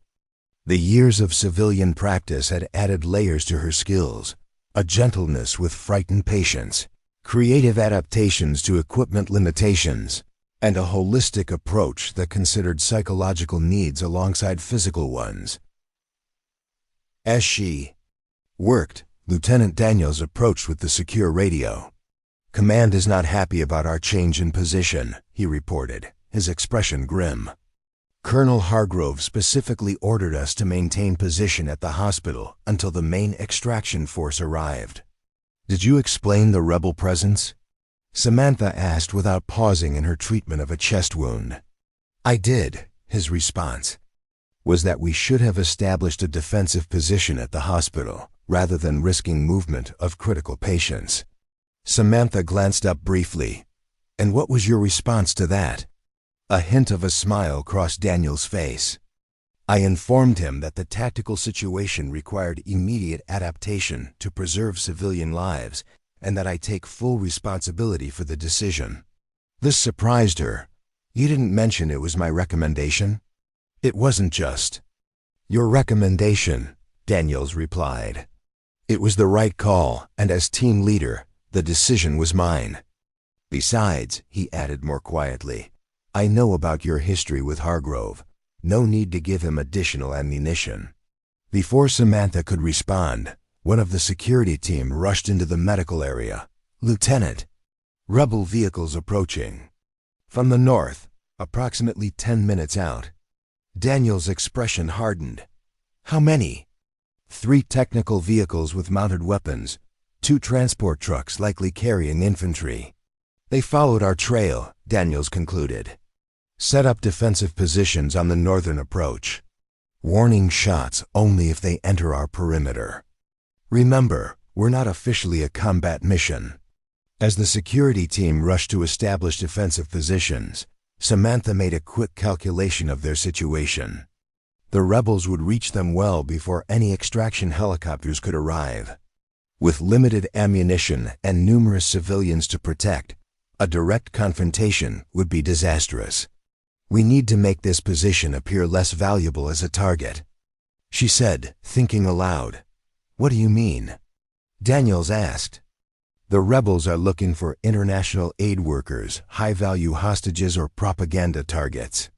The years of civilian practice had added layers to her skills, a gentleness with frightened patients, creative adaptations to equipment limitations, and a holistic approach that considered psychological needs alongside physical ones. As she worked, Lieutenant Daniels approached with the secure radio. "Command is not happy about our change in position," he reported, his expression grim. "Colonel Hargrove specifically ordered us to maintain position at the hospital until the main extraction force arrived." "Did you explain the rebel presence?" Samantha asked without pausing in her treatment of a chest wound. "I did," his response was that we should have established a defensive position at the hospital rather than risking movement of critical patients. Samantha glanced up briefly. "And what was your response to that?" A hint of a smile crossed Daniel's face. "I informed him that the tactical situation required immediate adaptation to preserve civilian lives, and that I take full responsibility for the decision." This surprised her. "You didn't mention it was my recommendation?" "It wasn't just your recommendation," Daniels replied. "It was the right call, and as team leader, the decision was mine. Besides," he added more quietly, "I know about your history with Hargrove. No need to give him additional ammunition." Before Samantha could respond, one of the security team rushed into the medical area. "Lieutenant, rebel vehicles approaching from the north, approximately 10 minutes out." Daniel's expression hardened. "How many?" "3 technical vehicles with mounted weapons, 2 transport trucks likely carrying infantry." "They followed our trail," Daniels concluded. "Set up defensive positions on the northern approach. Warning shots only if they enter our perimeter. Remember, we're not officially a combat mission." As the security team rushed to establish defensive positions, Samantha made a quick calculation of their situation. The rebels would reach them well before any extraction helicopters could arrive. With limited ammunition and numerous civilians to protect, a direct confrontation would be disastrous. "We need to make this position appear less valuable as a target," she said, thinking aloud. "What do you mean?" Daniels asked. "The rebels are looking for international aid workers, high-value hostages, or propaganda targets.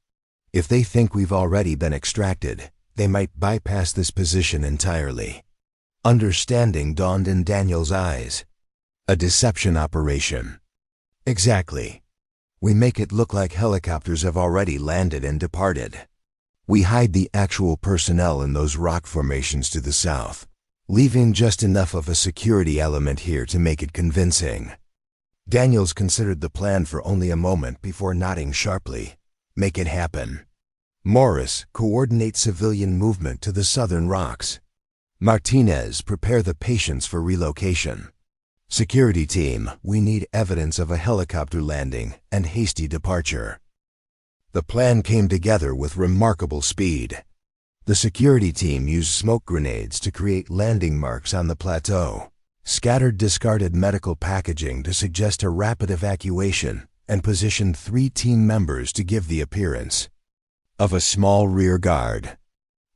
If they think we've already been extracted, they might bypass this position entirely." Understanding dawned in Daniel's eyes. "A deception operation." "Exactly. We make it look like helicopters have already landed and departed. We hide the actual personnel in those rock formations to the south, leaving just enough of a security element here to make it convincing." Daniels considered the plan for only a moment before nodding sharply. "Make it happen. Morris, coordinate civilian movement to the southern rocks. Martinez, prepare the patients for relocation. Security team, we need evidence of a helicopter landing and hasty departure." The plan came together with remarkable speed. The security team used smoke grenades to create landing marks on the plateau, scattered discarded medical packaging to suggest a rapid evacuation, and positioned 3 team members to give the appearance of a small rear guard.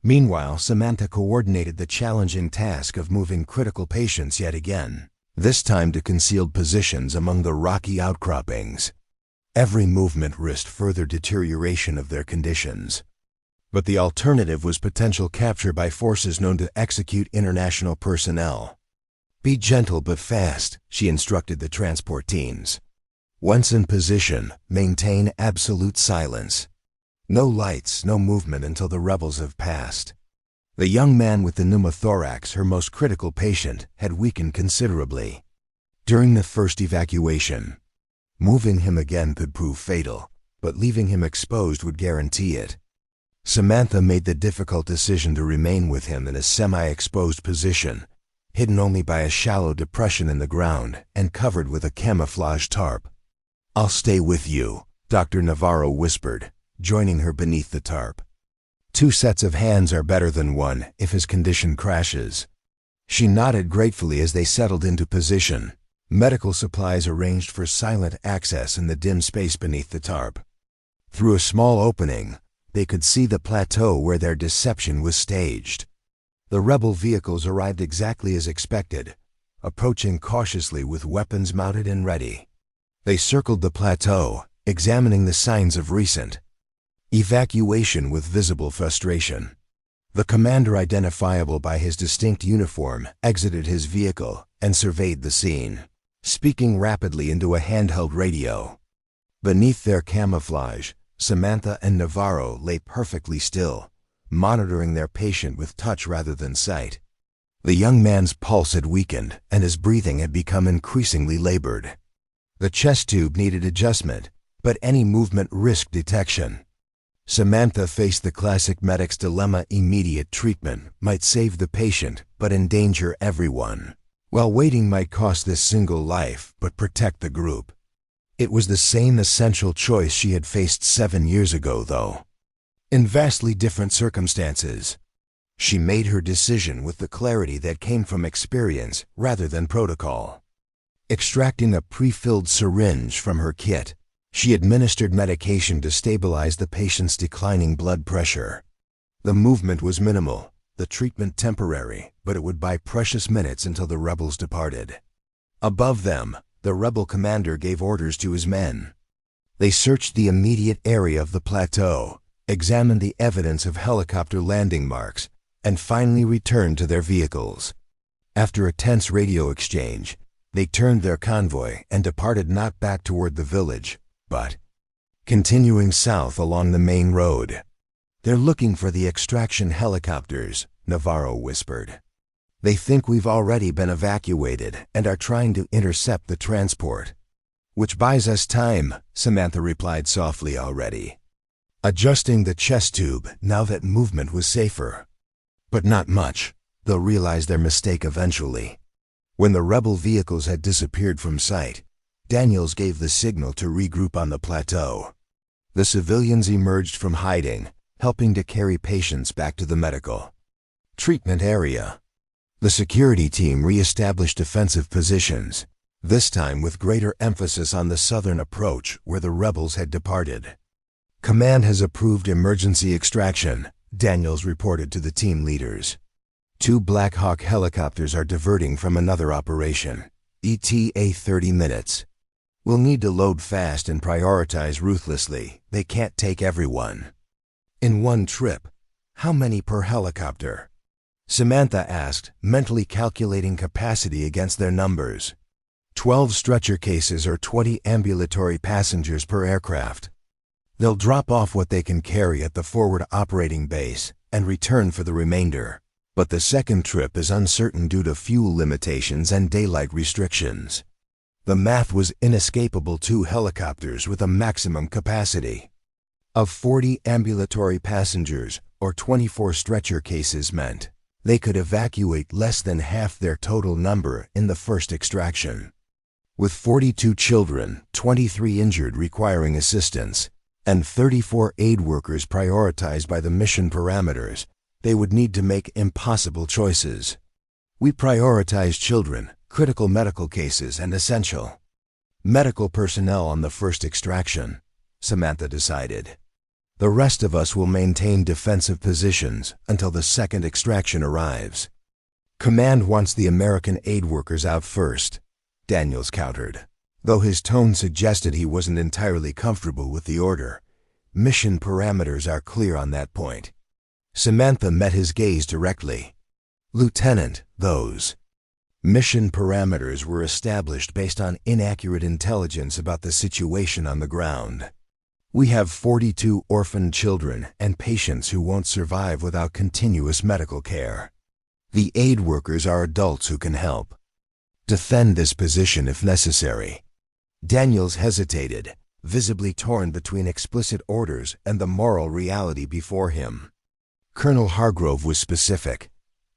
Meanwhile, Samantha coordinated the challenging task of moving critical patients yet again, this time to concealed positions among the rocky outcroppings. Every movement risked further deterioration of their conditions. But the alternative was potential capture by forces known to execute international personnel. "Be gentle but fast," she instructed the transport teams. "Once in position, maintain absolute silence. No lights, no movement until the rebels have passed." The young man with the pneumothorax, her most critical patient, had weakened considerably during the first evacuation. Moving him again could prove fatal, but leaving him exposed would guarantee it. Samantha made the difficult decision to remain with him in a semi-exposed position, hidden only by a shallow depression in the ground and covered with a camouflage tarp. "I'll stay with you," Dr. Navarro whispered, joining her beneath the tarp. "Two sets of hands are better than one if his condition crashes." She nodded gratefully as they settled into position, medical supplies arranged for silent access in the dim space beneath the tarp. Through a small opening, they could see the plateau where their deception was staged. The rebel vehicles arrived exactly as expected, approaching cautiously with weapons mounted and ready. They circled the plateau, examining the signs of recent evacuation with visible frustration. The commander, identifiable by his distinct uniform, exited his vehicle and surveyed the scene, speaking rapidly into a handheld radio. Beneath their camouflage, Samantha and Navarro lay perfectly still, monitoring their patient with touch rather than sight. The young man's pulse had weakened and his breathing had become increasingly labored. The chest tube needed adjustment, but any movement risked detection. Samantha faced the classic medic's dilemma: immediate treatment might save the patient but endanger everyone, while waiting might cost this single life but protect the group. It was the same essential choice she had faced 7 years ago, though in vastly different circumstances. She made her decision with the clarity that came from experience rather than protocol. Extracting a pre-filled syringe from her kit, she administered medication to stabilize the patient's declining blood pressure. The movement was minimal, the treatment temporary, but it would buy precious minutes until the rebels departed. Above them, the rebel commander gave orders to his men. They searched the immediate area of the plateau, examined the evidence of helicopter landing marks, and finally returned to their vehicles. After a tense radio exchange, they turned their convoy and departed, not back toward the village, but continuing south along the main road. "They're looking for the extraction helicopters," Navarro whispered. "They think we've already been evacuated and are trying to intercept the transport." "Which buys us time," Samantha replied softly, already adjusting the chest tube now that movement was safer. But not much. They'll realize their mistake eventually. When the rebel vehicles had disappeared from sight, Daniels gave the signal to regroup on the plateau. The civilians emerged from hiding, helping to carry patients back to the medical treatment area. The security team re-established defensive positions, this time with greater emphasis on the southern approach where the rebels had departed. "Command has approved emergency extraction," Daniels reported to the team leaders. "2 Black Hawk helicopters are diverting from another operation. ETA 30 minutes. We'll need to load fast and prioritize ruthlessly. They can't take everyone." "In one trip, how many per helicopter?" Samantha asked, mentally calculating capacity against their numbers. 12 stretcher cases or 20 ambulatory passengers per aircraft. They'll drop off what they can carry at the forward operating base and return for the remainder. But the second trip is uncertain due to fuel limitations and daylight restrictions. The math was inescapable: 2 helicopters with a maximum capacity of 40 ambulatory passengers or 24 stretcher cases meant they could evacuate less than half their total number in the first extraction. With 42 children, 23 injured requiring assistance, and 34 aid workers prioritized by the mission parameters, they would need to make impossible choices. "We prioritize children, critical medical cases, and essential medical personnel on the first extraction," Samantha decided. The rest of us will maintain defensive positions until the second extraction arrives. Command wants the American aid workers out first, Daniels countered. Though his tone suggested he wasn't entirely comfortable with the order, mission parameters are clear on that point. Samantha met his gaze directly. Lieutenant, those mission parameters were established based on inaccurate intelligence about the situation on the ground. We have 42 orphaned children and patients who won't survive without continuous medical care. The aid workers are adults who can help. Defend this position if necessary. Daniels hesitated, visibly torn between explicit orders and the moral reality before him. Colonel Hargrove was specific.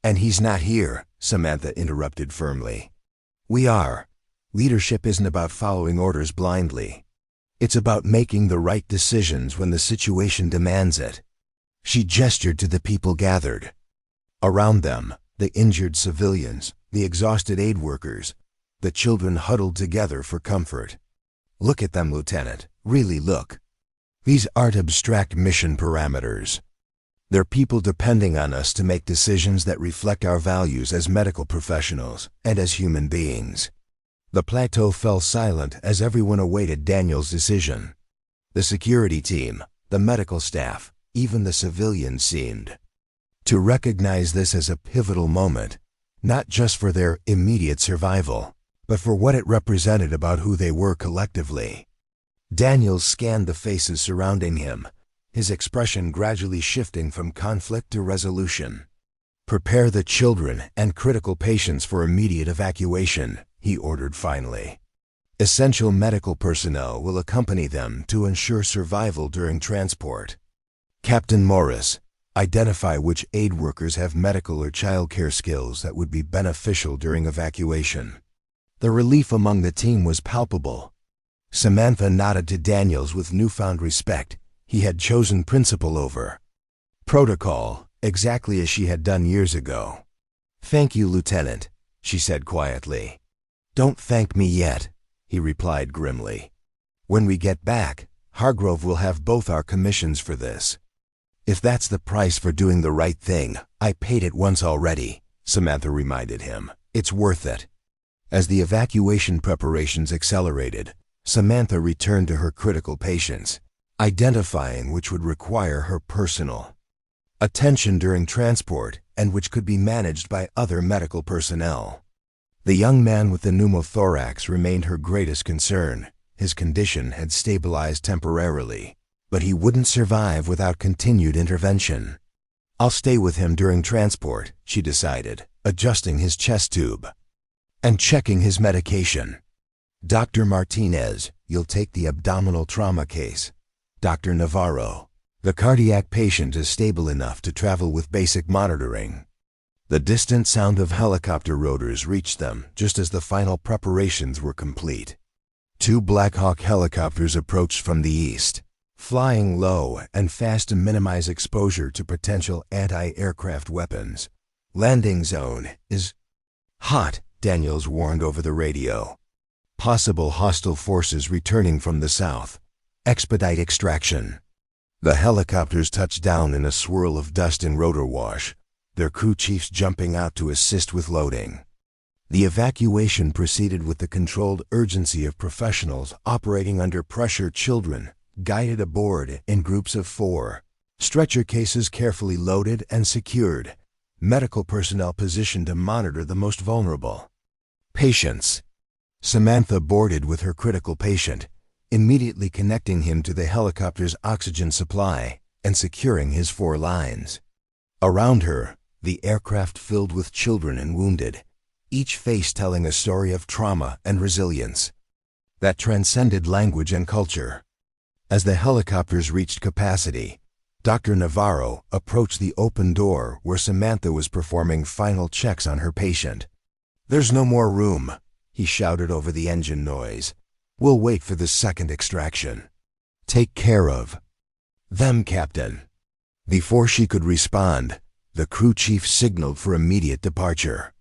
And he's not here, Samantha interrupted firmly. We are. Leadership isn't about following orders blindly. It's about making the right decisions when the situation demands it. She gestured to the people gathered. Around them, the injured civilians, the exhausted aid workers, the children huddled together for comfort. Look at them, Lieutenant. Really look. These aren't abstract mission parameters. They're people depending on us to make decisions that reflect our values as medical professionals and as human beings. The plateau fell silent as everyone awaited Daniel's decision. The security team, the medical staff, even the civilians seemed to recognize this as a pivotal moment, not just for their immediate survival, but for what it represented about who they were collectively. Daniels scanned the faces surrounding him, his expression gradually shifting from conflict to resolution. Prepare the children and critical patients for immediate evacuation, he ordered finally. Essential medical personnel will accompany them to ensure survival during transport. Captain Morris, identify which aid workers have medical or childcare skills that would be beneficial during evacuation. The relief among the team was palpable. Samantha nodded to Daniels with newfound respect. He had chosen principle over protocol, exactly as she had done years ago. Thank you, Lieutenant, she said quietly. Don't thank me yet, he replied grimly. When we get back, Hargrove will have both our commissions for this. If that's the price for doing the right thing, I paid it once already, Samantha reminded him. It's worth it. As the evacuation preparations accelerated, Samantha returned to her critical patients, identifying which would require her personal attention during transport and which could be managed by other medical personnel. The young man with the pneumothorax remained her greatest concern. His condition had stabilized temporarily, but he wouldn't survive without continued intervention. I'll stay with him during transport, she decided, adjusting his chest tube and checking his medication. Dr. Martinez, you'll take the abdominal trauma case. Dr. Navarro, the cardiac patient is stable enough to travel with basic monitoring. The distant sound of helicopter rotors reached them just as the final preparations were complete. 2 Black Hawk helicopters approached from the east, flying low and fast to minimize exposure to potential anti-aircraft weapons. Landing zone is hot, Daniels warned over the radio. Possible hostile forces returning from the south. Expedite extraction. The helicopters touched down in a swirl of dust and rotor wash, their crew chiefs jumping out to assist with loading. The evacuation proceeded with the controlled urgency of professionals operating under pressure. Children guided aboard in groups of 4, stretcher cases carefully loaded and secured, medical personnel positioned to monitor the most vulnerable patients. Samantha boarded with her critical patient, immediately connecting him to the helicopter's oxygen supply and securing his 4 lines. Around her, the aircraft filled with children and wounded, each face telling a story of trauma and resilience that transcended language and culture. As the helicopters reached capacity, Dr. Navarro approached the open door where Samantha was performing final checks on her patient. There's no more room, he shouted over the engine noise. We'll wait for the second extraction. Take care of them, Captain. Before she could respond, the crew chief signaled for immediate departure.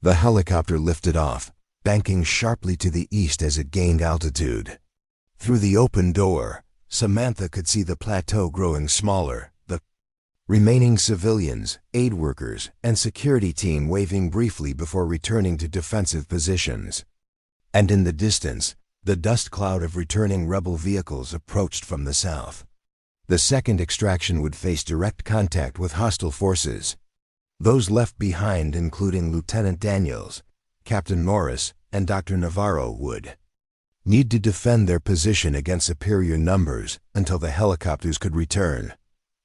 The helicopter lifted off, banking sharply to the east as it gained altitude. Through the open door, Samantha could see the plateau growing smaller, the remaining civilians, aid workers, and security team waving briefly before returning to defensive positions. And in the distance, the dust cloud of returning rebel vehicles approached from the south. The second extraction would face direct contact with hostile forces. Those left behind, including Lieutenant Daniels, Captain Morris, and Dr. Navarro, would need to defend their position against superior numbers until the helicopters could return,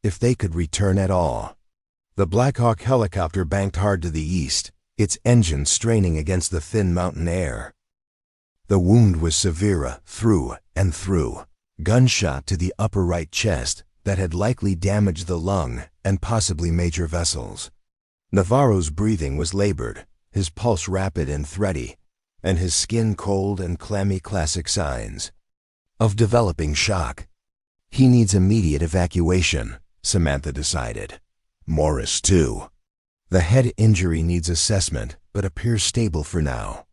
if they could return at all. The Black Hawk helicopter banked hard to the east, its engine straining against the thin mountain air. The wound was severe through and through, gunshot to the upper right chest that had likely damaged the lung and possibly major vessels. Navarro's breathing was labored, his pulse rapid and thready, and his skin cold and clammy, classic signs of developing shock. He needs immediate evacuation, Samantha decided. Morris, too. The head injury needs assessment, but appears stable for now.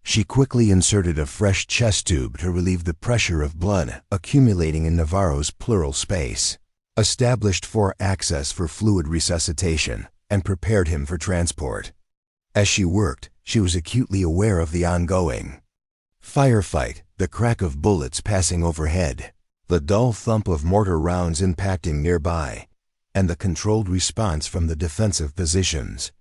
She quickly inserted a fresh chest tube to relieve the pressure of blood accumulating in Navarro's pleural space, established access for fluid resuscitation, and prepared him for transport. As she worked, she was acutely aware of the ongoing firefight, the crack of bullets passing overhead, the dull thump of mortar rounds impacting nearby, and the controlled response from the defensive positions.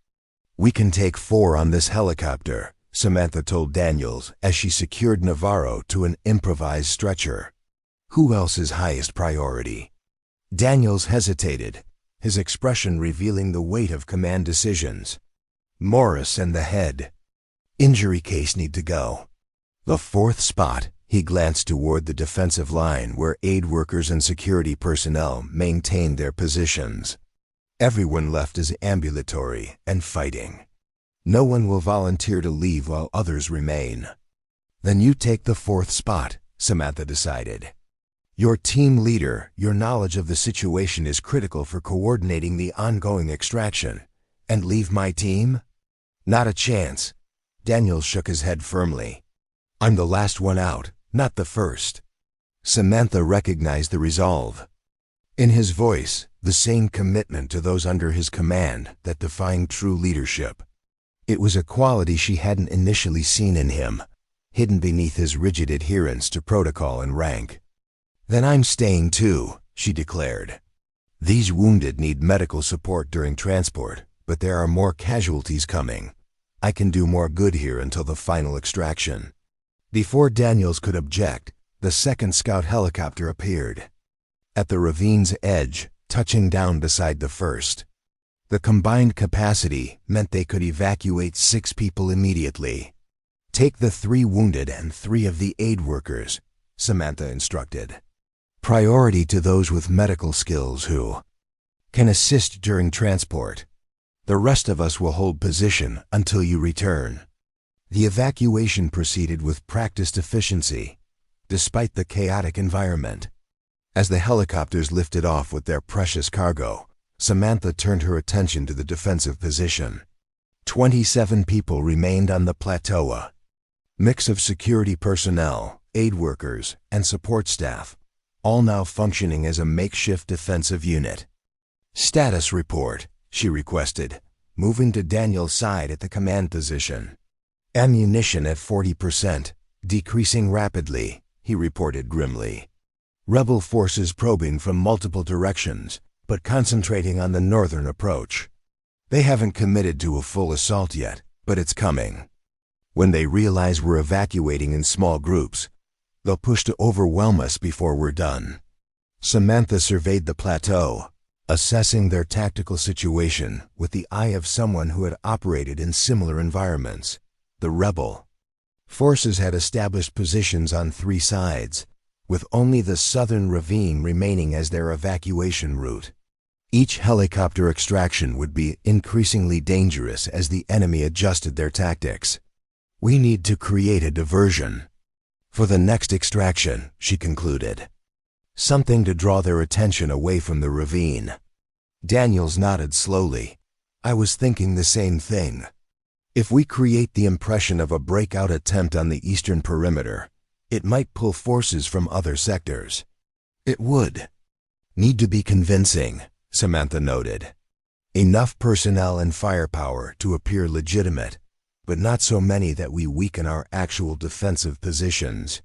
"We can take 4 on this helicopter," Samantha told Daniels as she secured Navarro to an improvised stretcher. "Who else is highest priority?" Daniels hesitated, his expression revealing the weight of command decisions. "Morris and the head. Injury case need to go." The 4th spot, he glanced toward the defensive line where aid workers and security personnel maintained their positions. Everyone left is ambulatory and fighting. No one will volunteer to leave while others remain. "Then you take the 4th spot," Samantha decided. "Your team leader, your knowledge of the situation is critical for coordinating the ongoing extraction. And leave my team? Not a chance." Daniels shook his head firmly. "I'm the last one out, not the first." Samantha recognized the resolve in his voice, the same commitment to those under his command that defined true leadership. It was a quality she hadn't initially seen in him, hidden beneath his rigid adherence to protocol and rank. "Then I'm staying too," she declared. "These wounded need medical support during transport, but there are more casualties coming. I can do more good here until the final extraction." Before Daniels could object, the 2nd scout helicopter appeared at the ravine's edge, touching down beside the 1st. The combined capacity meant they could evacuate 6 people immediately. "Take the 3 wounded and 3 of the aid workers," Samantha instructed. "Priority to those with medical skills who can assist during transport. The rest of us will hold position until you return." The evacuation proceeded with practiced efficiency, despite the chaotic environment. As the helicopters lifted off with their precious cargo, Samantha turned her attention to the defensive position. 27 people remained on the plateau. Mix of security personnel, aid workers, and support staff, all now functioning as a makeshift defensive unit. "Status report," she requested, moving to Daniel's side at the command position. "Ammunition at 40%, decreasing rapidly," he reported grimly. "Rebel forces probing from multiple directions, but concentrating on the northern approach. They haven't committed to a full assault yet, but it's coming. When they realize we're evacuating in small groups, they'll push to overwhelm us before we're done." Samantha surveyed the plateau, assessing their tactical situation with the eye of someone who had operated in similar environments. The rebel forces had established positions on 3 sides, with only the southern ravine remaining as their evacuation route. Each helicopter extraction would be increasingly dangerous as the enemy adjusted their tactics. "We need to create a diversion for the next extraction," she concluded. "Something to draw their attention away from the ravine." Daniels nodded slowly. "I was thinking the same thing. If we create the impression of a breakout attempt on the eastern perimeter, it might pull forces from other sectors. It would need to be convincing, Samantha noted. Enough personnel and firepower to appear legitimate, but not so many that we weaken our actual defensive positions.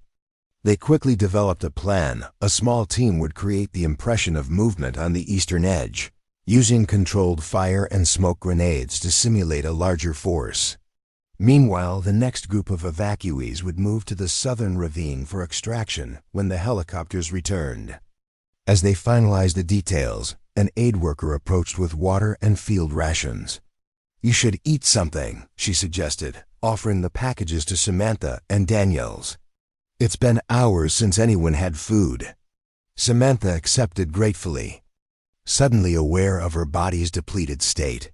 They quickly developed a plan. A small team would create the impression of movement on the eastern edge, using controlled fire and smoke grenades to simulate a larger force. Meanwhile, the next group of evacuees would move to the southern ravine for extraction when the helicopters returned. As they finalized the details, an aid worker approached with water and field rations. "You should eat something," she suggested, offering the packages to Samantha and Daniels. "It's been hours since anyone had food." Samantha accepted gratefully, suddenly aware of her body's depleted state.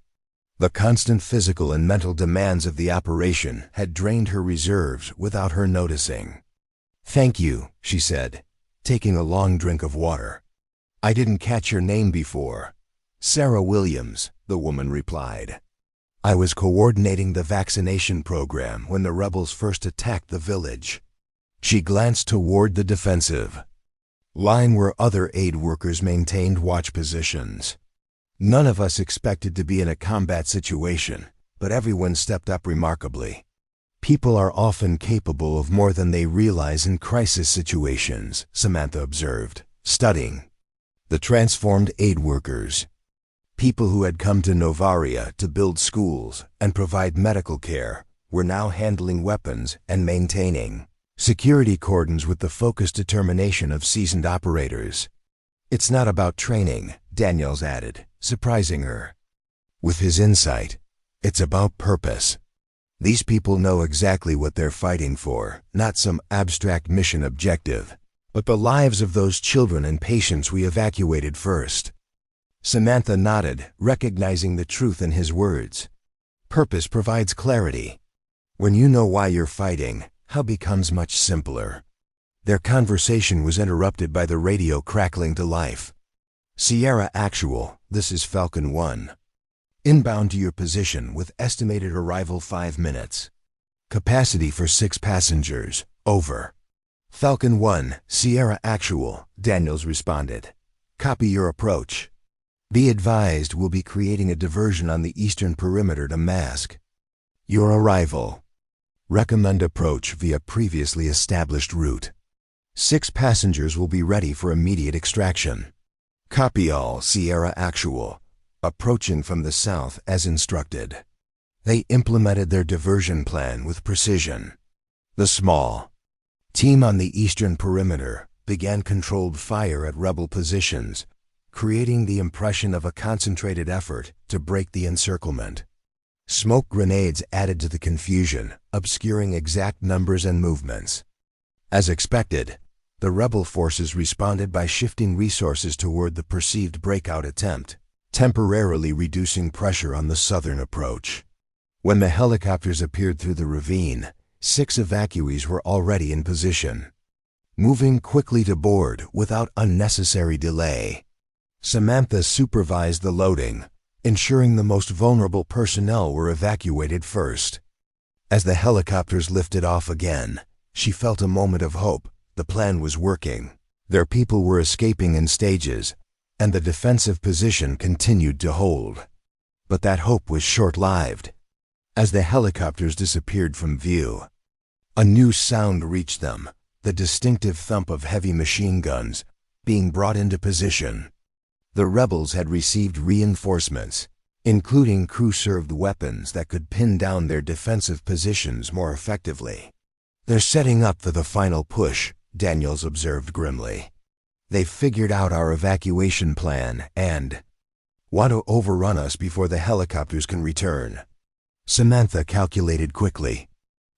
The constant physical and mental demands of the operation had drained her reserves without her noticing. "Thank you," she said, taking a long drink of water. "I didn't catch your name before." "Sarah Williams," the woman replied. "I was coordinating the vaccination program when the rebels first attacked the village." She glanced toward the defensive line where other aid workers maintained watch positions. "None of us expected to be in a combat situation, but everyone stepped up remarkably. People are often capable of more than they realize in crisis situations," Samantha observed, studying the transformed aid workers. People who had come to Novaria to build schools and provide medical care were now handling weapons and maintaining security cordons with the focused determination of seasoned operators. "It's not about training," Daniels added, surprising her with his insight. "It's about purpose. These people know exactly what they're fighting for, not some abstract mission objective, but the lives of those children and patients we evacuated first." Samantha nodded, recognizing the truth in his words. Purpose provides clarity. When you know why you're fighting, how becomes much simpler. Their conversation was interrupted by the radio crackling to life. "Sierra Actual, this is Falcon 1. Inbound to your position with estimated arrival 5 minutes. Capacity for 6 passengers. Over." "Falcon 1, Sierra Actual," Daniels responded. "Copy your approach. Be advised we'll be creating a diversion on the eastern perimeter to mask your arrival. Recommend approach via previously established route. 6 passengers will be ready for immediate extraction." "Copy all, Sierra Actual. Approaching from the south as instructed." They implemented their diversion plan with precision. The small team on the eastern perimeter began controlled fire at rebel positions, creating the impression of a concentrated effort to break the encirclement. Smoke grenades added to the confusion, obscuring exact numbers and movements. As expected, the rebel forces responded by shifting resources toward the perceived breakout attempt, temporarily reducing pressure on the southern approach. When the helicopters appeared through the ravine, 6 evacuees were already in position, moving quickly to board without unnecessary delay. Samantha supervised the loading, ensuring the most vulnerable personnel were evacuated first. As the helicopters lifted off again, she felt a moment of hope. The plan was working. Their people were escaping in stages, and the defensive position continued to hold. But that hope was short-lived. As the helicopters disappeared from view, a new sound reached them, the distinctive thump of heavy machine guns being brought into position. The rebels had received reinforcements, including crew-served weapons that could pin down their defensive positions more effectively. "They're setting up for the final push," Daniels observed grimly. "They've figured out our evacuation plan and want to overrun us before the helicopters can return." Samantha calculated quickly.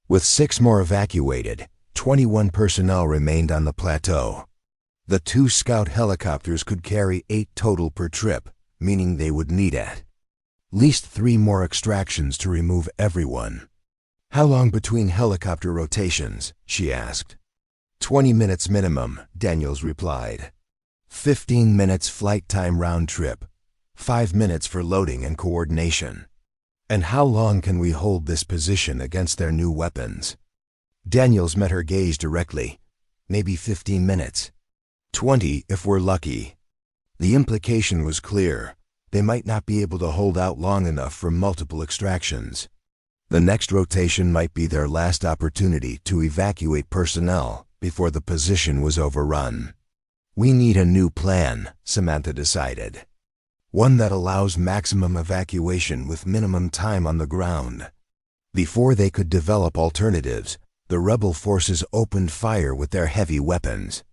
With 6 more evacuated, 21 personnel remained on the plateau. The 2 scout helicopters could carry 8 total per trip, meaning they would need at least 3 more extractions to remove everyone. "How long between helicopter rotations?" she asked. 20 minutes minimum, Daniels replied. 15 minutes flight time round trip. 5 minutes for loading and coordination. "And how long can we hold this position against their new weapons?" Daniels met her gaze directly. "Maybe 15 minutes. 20 if we're lucky. The implication was clear. They might not be able to hold out long enough for multiple extractions. The next rotation might be their last opportunity to evacuate personnel before the position was overrun. We need a new plan, Samantha decided. One that allows maximum evacuation with minimum time on the ground. Before they could develop alternatives, the rebel forces opened fire with their heavy weapons.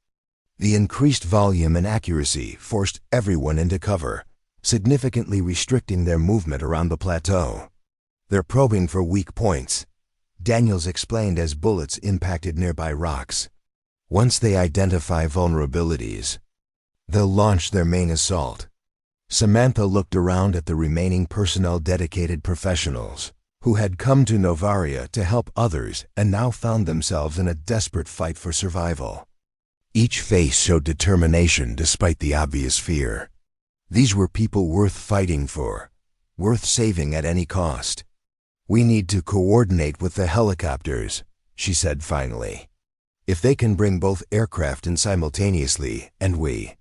The increased volume and accuracy forced everyone into cover, significantly restricting their movement around the plateau. They're probing for weak points, Daniels explained as bullets impacted nearby rocks. Once they identify vulnerabilities, they'll launch their main assault. Samantha looked around at the remaining personnel, dedicated professionals who had come to Novaria to help others and now found themselves in a desperate fight for survival. Each face showed determination despite the obvious fear. These were people worth fighting for, worth saving at any cost. "We need to coordinate with the helicopters," she said finally. "If they can bring both aircraft in simultaneously and we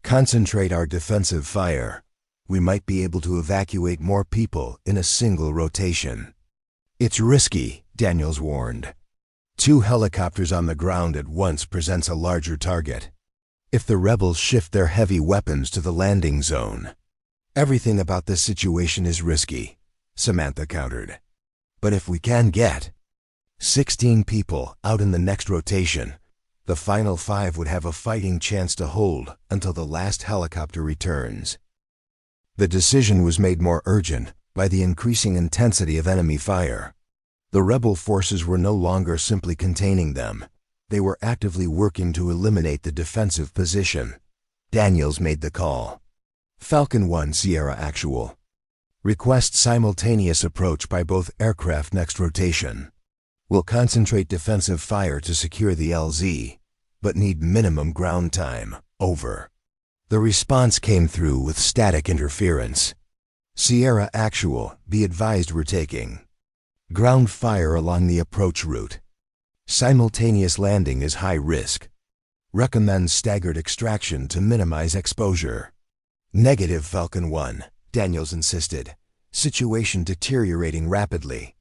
concentrate our defensive fire, we might be able to evacuate more people in a single rotation." "It's risky," Daniels warned. 2 helicopters on the ground at once presents a larger target. If the rebels shift their heavy weapons to the landing zone, everything about this situation is risky, Samantha countered. "But if we can get 16 people out in the next rotation, the final 5 would have a fighting chance to hold until the last helicopter returns." The decision was made more urgent by the increasing intensity of enemy fire. The rebel forces were no longer simply containing them. They were actively working to eliminate the defensive position. Daniels made the call. "Falcon 1 Sierra Actual. Request simultaneous approach by both aircraft next rotation. We'll concentrate defensive fire to secure the LZ, but need minimum ground time. Over." The response came through with static interference. "Sierra Actual, be advised we're taking ground fire along the approach route. Simultaneous landing is high risk. Recommend staggered extraction to minimize exposure." "Negative, Falcon 1, Daniels insisted. "Situation deteriorating rapidly.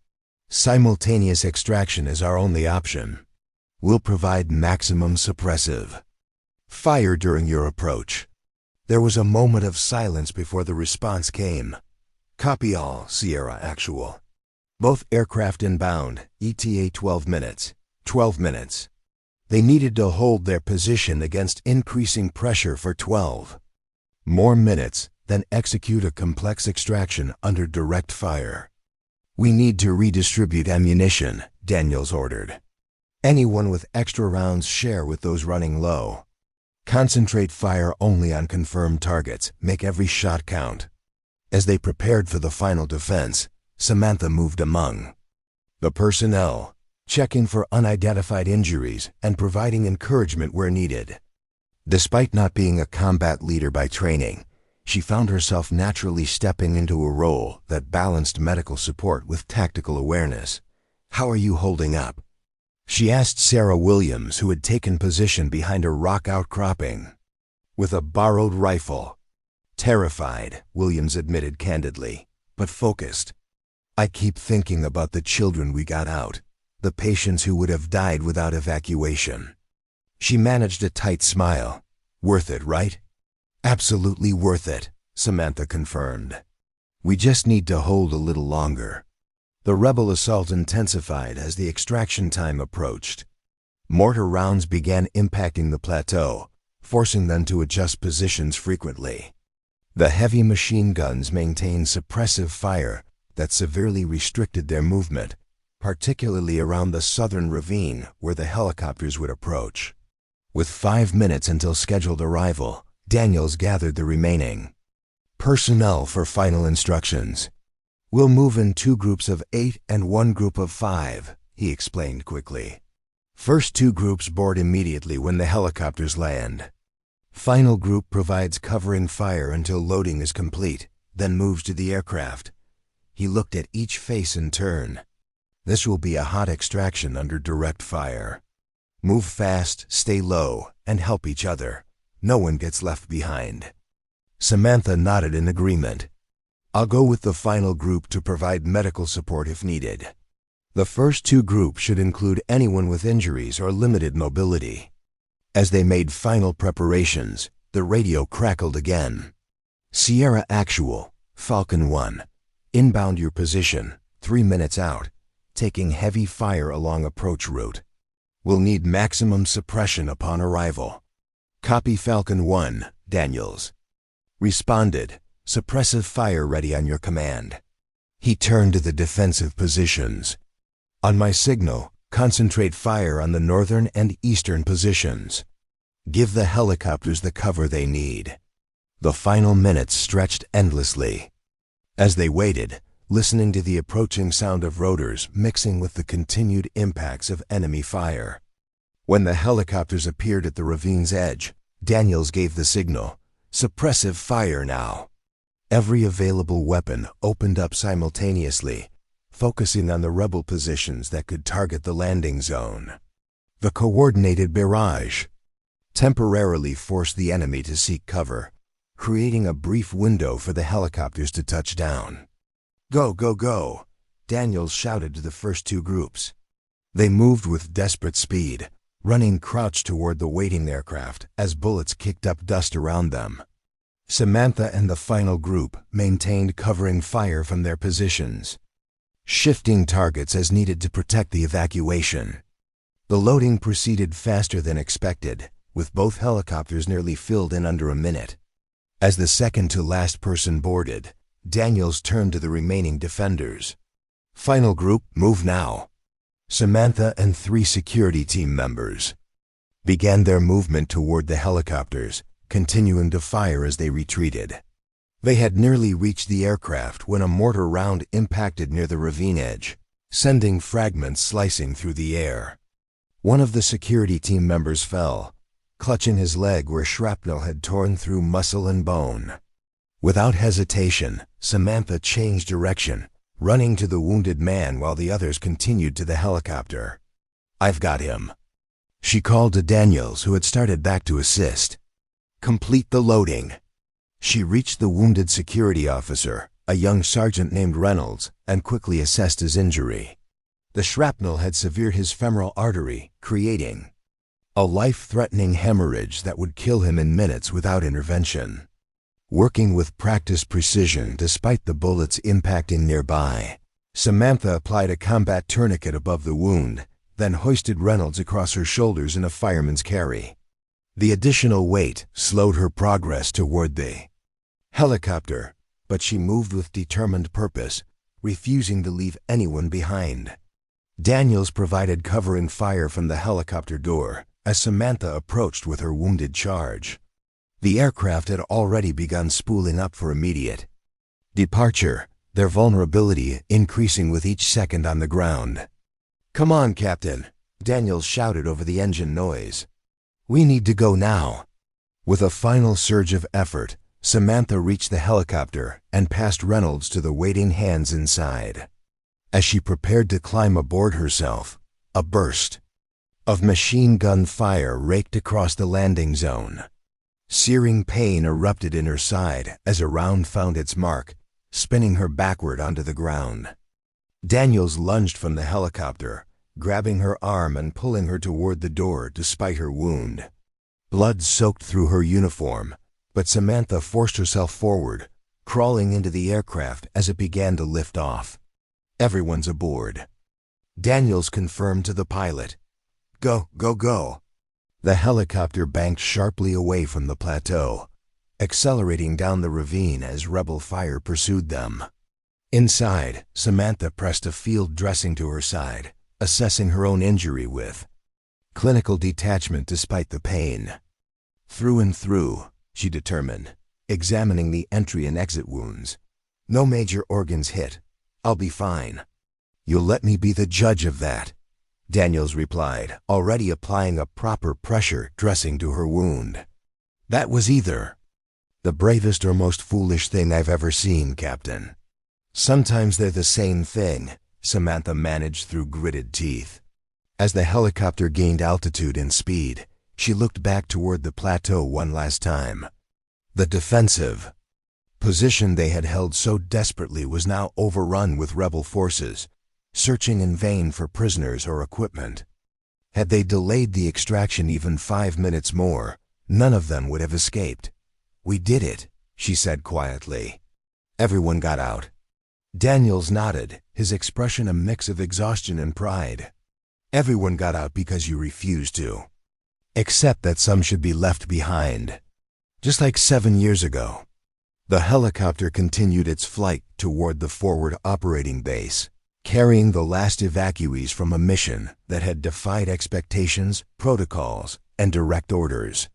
Simultaneous extraction is our only option. We'll provide maximum suppressive fire during your approach." There was a moment of silence before the response came. "Copy all, Sierra Actual. Both aircraft inbound, ETA 12 minutes. 12 minutes. They needed to hold their position against increasing pressure for 12 more minutes, then execute a complex extraction under direct fire. "We need to redistribute ammunition," Daniels ordered. "Anyone with extra rounds share with those running low. Concentrate fire only on confirmed targets. Make every shot count." As they prepared for the final defense, Samantha moved among the personnel, checking for unidentified injuries and providing encouragement where needed. Despite not being a combat leader by training, she found herself naturally stepping into a role that balanced medical support with tactical awareness. "How are you holding up?" she asked Sarah Williams, who had taken position behind a rock outcropping with a borrowed rifle. "Terrified," Williams admitted candidly, "but focused. I keep thinking about the children we got out, the patients who would have died without evacuation." She managed a tight smile. "Worth it, right?" "Absolutely worth it," Samantha confirmed. "We just need to hold a little longer." The rebel assault intensified as the extraction time approached. Mortar rounds began impacting the plateau, forcing them to adjust positions frequently. The heavy machine guns maintained suppressive fire that severely restricted their movement, particularly around the southern ravine where the helicopters would approach. With 5 minutes until scheduled arrival, Daniels gathered the remaining personnel for final instructions. "We'll move in 2 groups of 8 and 1 group of 5, he explained quickly. "First 2 groups board immediately when the helicopters land. Final group provides covering fire until loading is complete, then moves to the aircraft." He looked at each face in turn. "This will be a hot extraction under direct fire. Move fast, stay low, and help each other. No one gets left behind. Samantha nodded in agreement. I'll go with the final group to provide medical support if needed. The first two groups should include anyone with injuries or limited mobility. As they made final preparations, the radio crackled again. Sierra Actual, Falcon 1. Inbound your position, 3 minutes out, taking heavy fire along approach route. Will need maximum suppression upon arrival. Copy Falcon 1, Daniels. Responded, suppressive fire ready on your command. He turned to the defensive positions. On my signal, concentrate fire on the northern and eastern positions. Give the helicopters the cover they need. The final minutes stretched endlessly. As they waited, listening to the approaching sound of rotors mixing with the continued impacts of enemy fire. When the helicopters appeared at the ravine's edge, Daniels gave the signal, suppressive fire now. Every available weapon opened up simultaneously, focusing on the rebel positions that could target the landing zone. The coordinated barrage temporarily forced the enemy to seek cover, creating a brief window for the helicopters to touch down. Go, go, go, Daniels shouted to the first two groups. They moved with desperate speed, running crouched toward the waiting aircraft as bullets kicked up dust around them. Samantha and the final group maintained covering fire from their positions, shifting targets as needed to protect the evacuation. The loading proceeded faster than expected, with both helicopters nearly filled in under a minute. As the second-to-last person boarded, Daniels turned to the remaining defenders. Final group, move now. Samantha and 3 security team members began their movement toward the helicopters, continuing to fire as they retreated. They had nearly reached the aircraft when a mortar round impacted near the ravine edge, sending fragments slicing through the air. One of the security team members fell, clutching his leg where shrapnel had torn through muscle and bone. Without hesitation, Samantha changed direction, running to the wounded man while the others continued to the helicopter. I've got him. She called to Daniels, who had started back to assist. Complete the loading. She reached the wounded security officer, a young sergeant named Reynolds, and quickly assessed his injury. The shrapnel had severed his femoral artery, creating a life-threatening hemorrhage that would kill him in minutes without intervention. Working with practiced precision despite the bullets impacting nearby, Samantha applied a combat tourniquet above the wound, then hoisted Reynolds across her shoulders in a fireman's carry. The additional weight slowed her progress toward the helicopter, but she moved with determined purpose, refusing to leave anyone behind. Daniels provided covering fire from the helicopter door as Samantha approached with her wounded charge. The aircraft had already begun spooling up for immediate departure, their vulnerability increasing with each second on the ground. Come on, Captain, Daniels shouted over the engine noise. We need to go now. With a final surge of effort, Samantha reached the helicopter and passed Reynolds to the waiting hands inside. As she prepared to climb aboard herself, a burst of machine gun fire raked across the landing zone. Searing pain erupted in her side as a round found its mark, spinning her backward onto the ground. Daniels lunged from the helicopter, grabbing her arm and pulling her toward the door despite her wound. Blood soaked through her uniform, but Samantha forced herself forward, crawling into the aircraft as it began to lift off. Everyone's aboard. Daniels confirmed to the pilot. Go, go, go. The helicopter banked sharply away from the plateau, accelerating down the ravine as rebel fire pursued them. Inside, Samantha pressed a field dressing to her side, assessing her own injury with clinical detachment despite the pain. Through and through, she determined, examining the entry and exit wounds. No major organs hit. I'll be fine. You'll let me be the judge of that, Daniels replied, already applying a proper pressure dressing to her wound. That was either the bravest or most foolish thing I've ever seen, Captain. Sometimes they're the same thing, Samantha managed through gritted teeth. As the helicopter gained altitude and speed, She looked back toward the plateau one last time. The defensive position they had held so desperately was now overrun with rebel forces, searching in vain for prisoners or equipment. Had they delayed the extraction even 5 minutes more, none of them would have escaped. "We did it," she said quietly. Everyone got out. Daniels nodded, his expression a mix of exhaustion and pride. "Everyone got out because you refused to. Except that some should be left behind. Just like 7 years ago." The helicopter continued its flight toward the forward operating base, carrying the last evacuees from a mission that had defied expectations, protocols, and direct orders.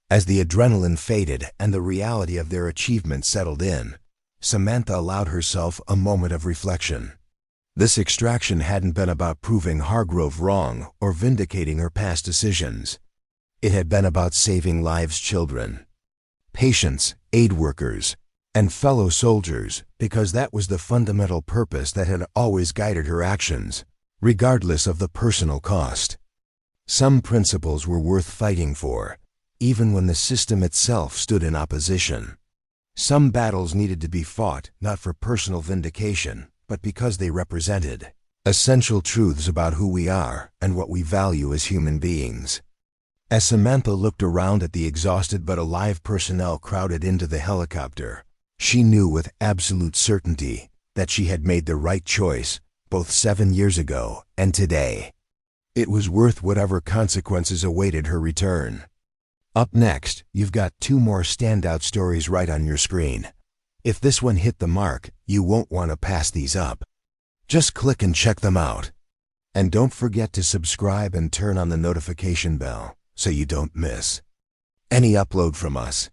As the adrenaline faded and the reality of their achievement settled in, Samantha allowed herself a moment of reflection. This extraction hadn't been about proving Hargrove wrong or vindicating her past decisions. It had been about saving lives, children, patients, aid workers, and fellow soldiers, because that was the fundamental purpose that had always guided her actions, regardless of the personal cost. Some principles were worth fighting for, even when the system itself stood in opposition. Some battles needed to be fought not for personal vindication, but because they represented essential truths about who we are and what we value as human beings. As Samantha looked around at the exhausted but alive personnel crowded into the helicopter, she knew with absolute certainty that she had made the right choice, both 7 years ago and today. It was worth whatever consequences awaited her return. Up next, you've got 2 more standout stories right on your screen. If this one hit the mark, you won't want to pass these up. Just click and check them out. And don't forget to subscribe and turn on the notification bell so you don't miss any upload from us.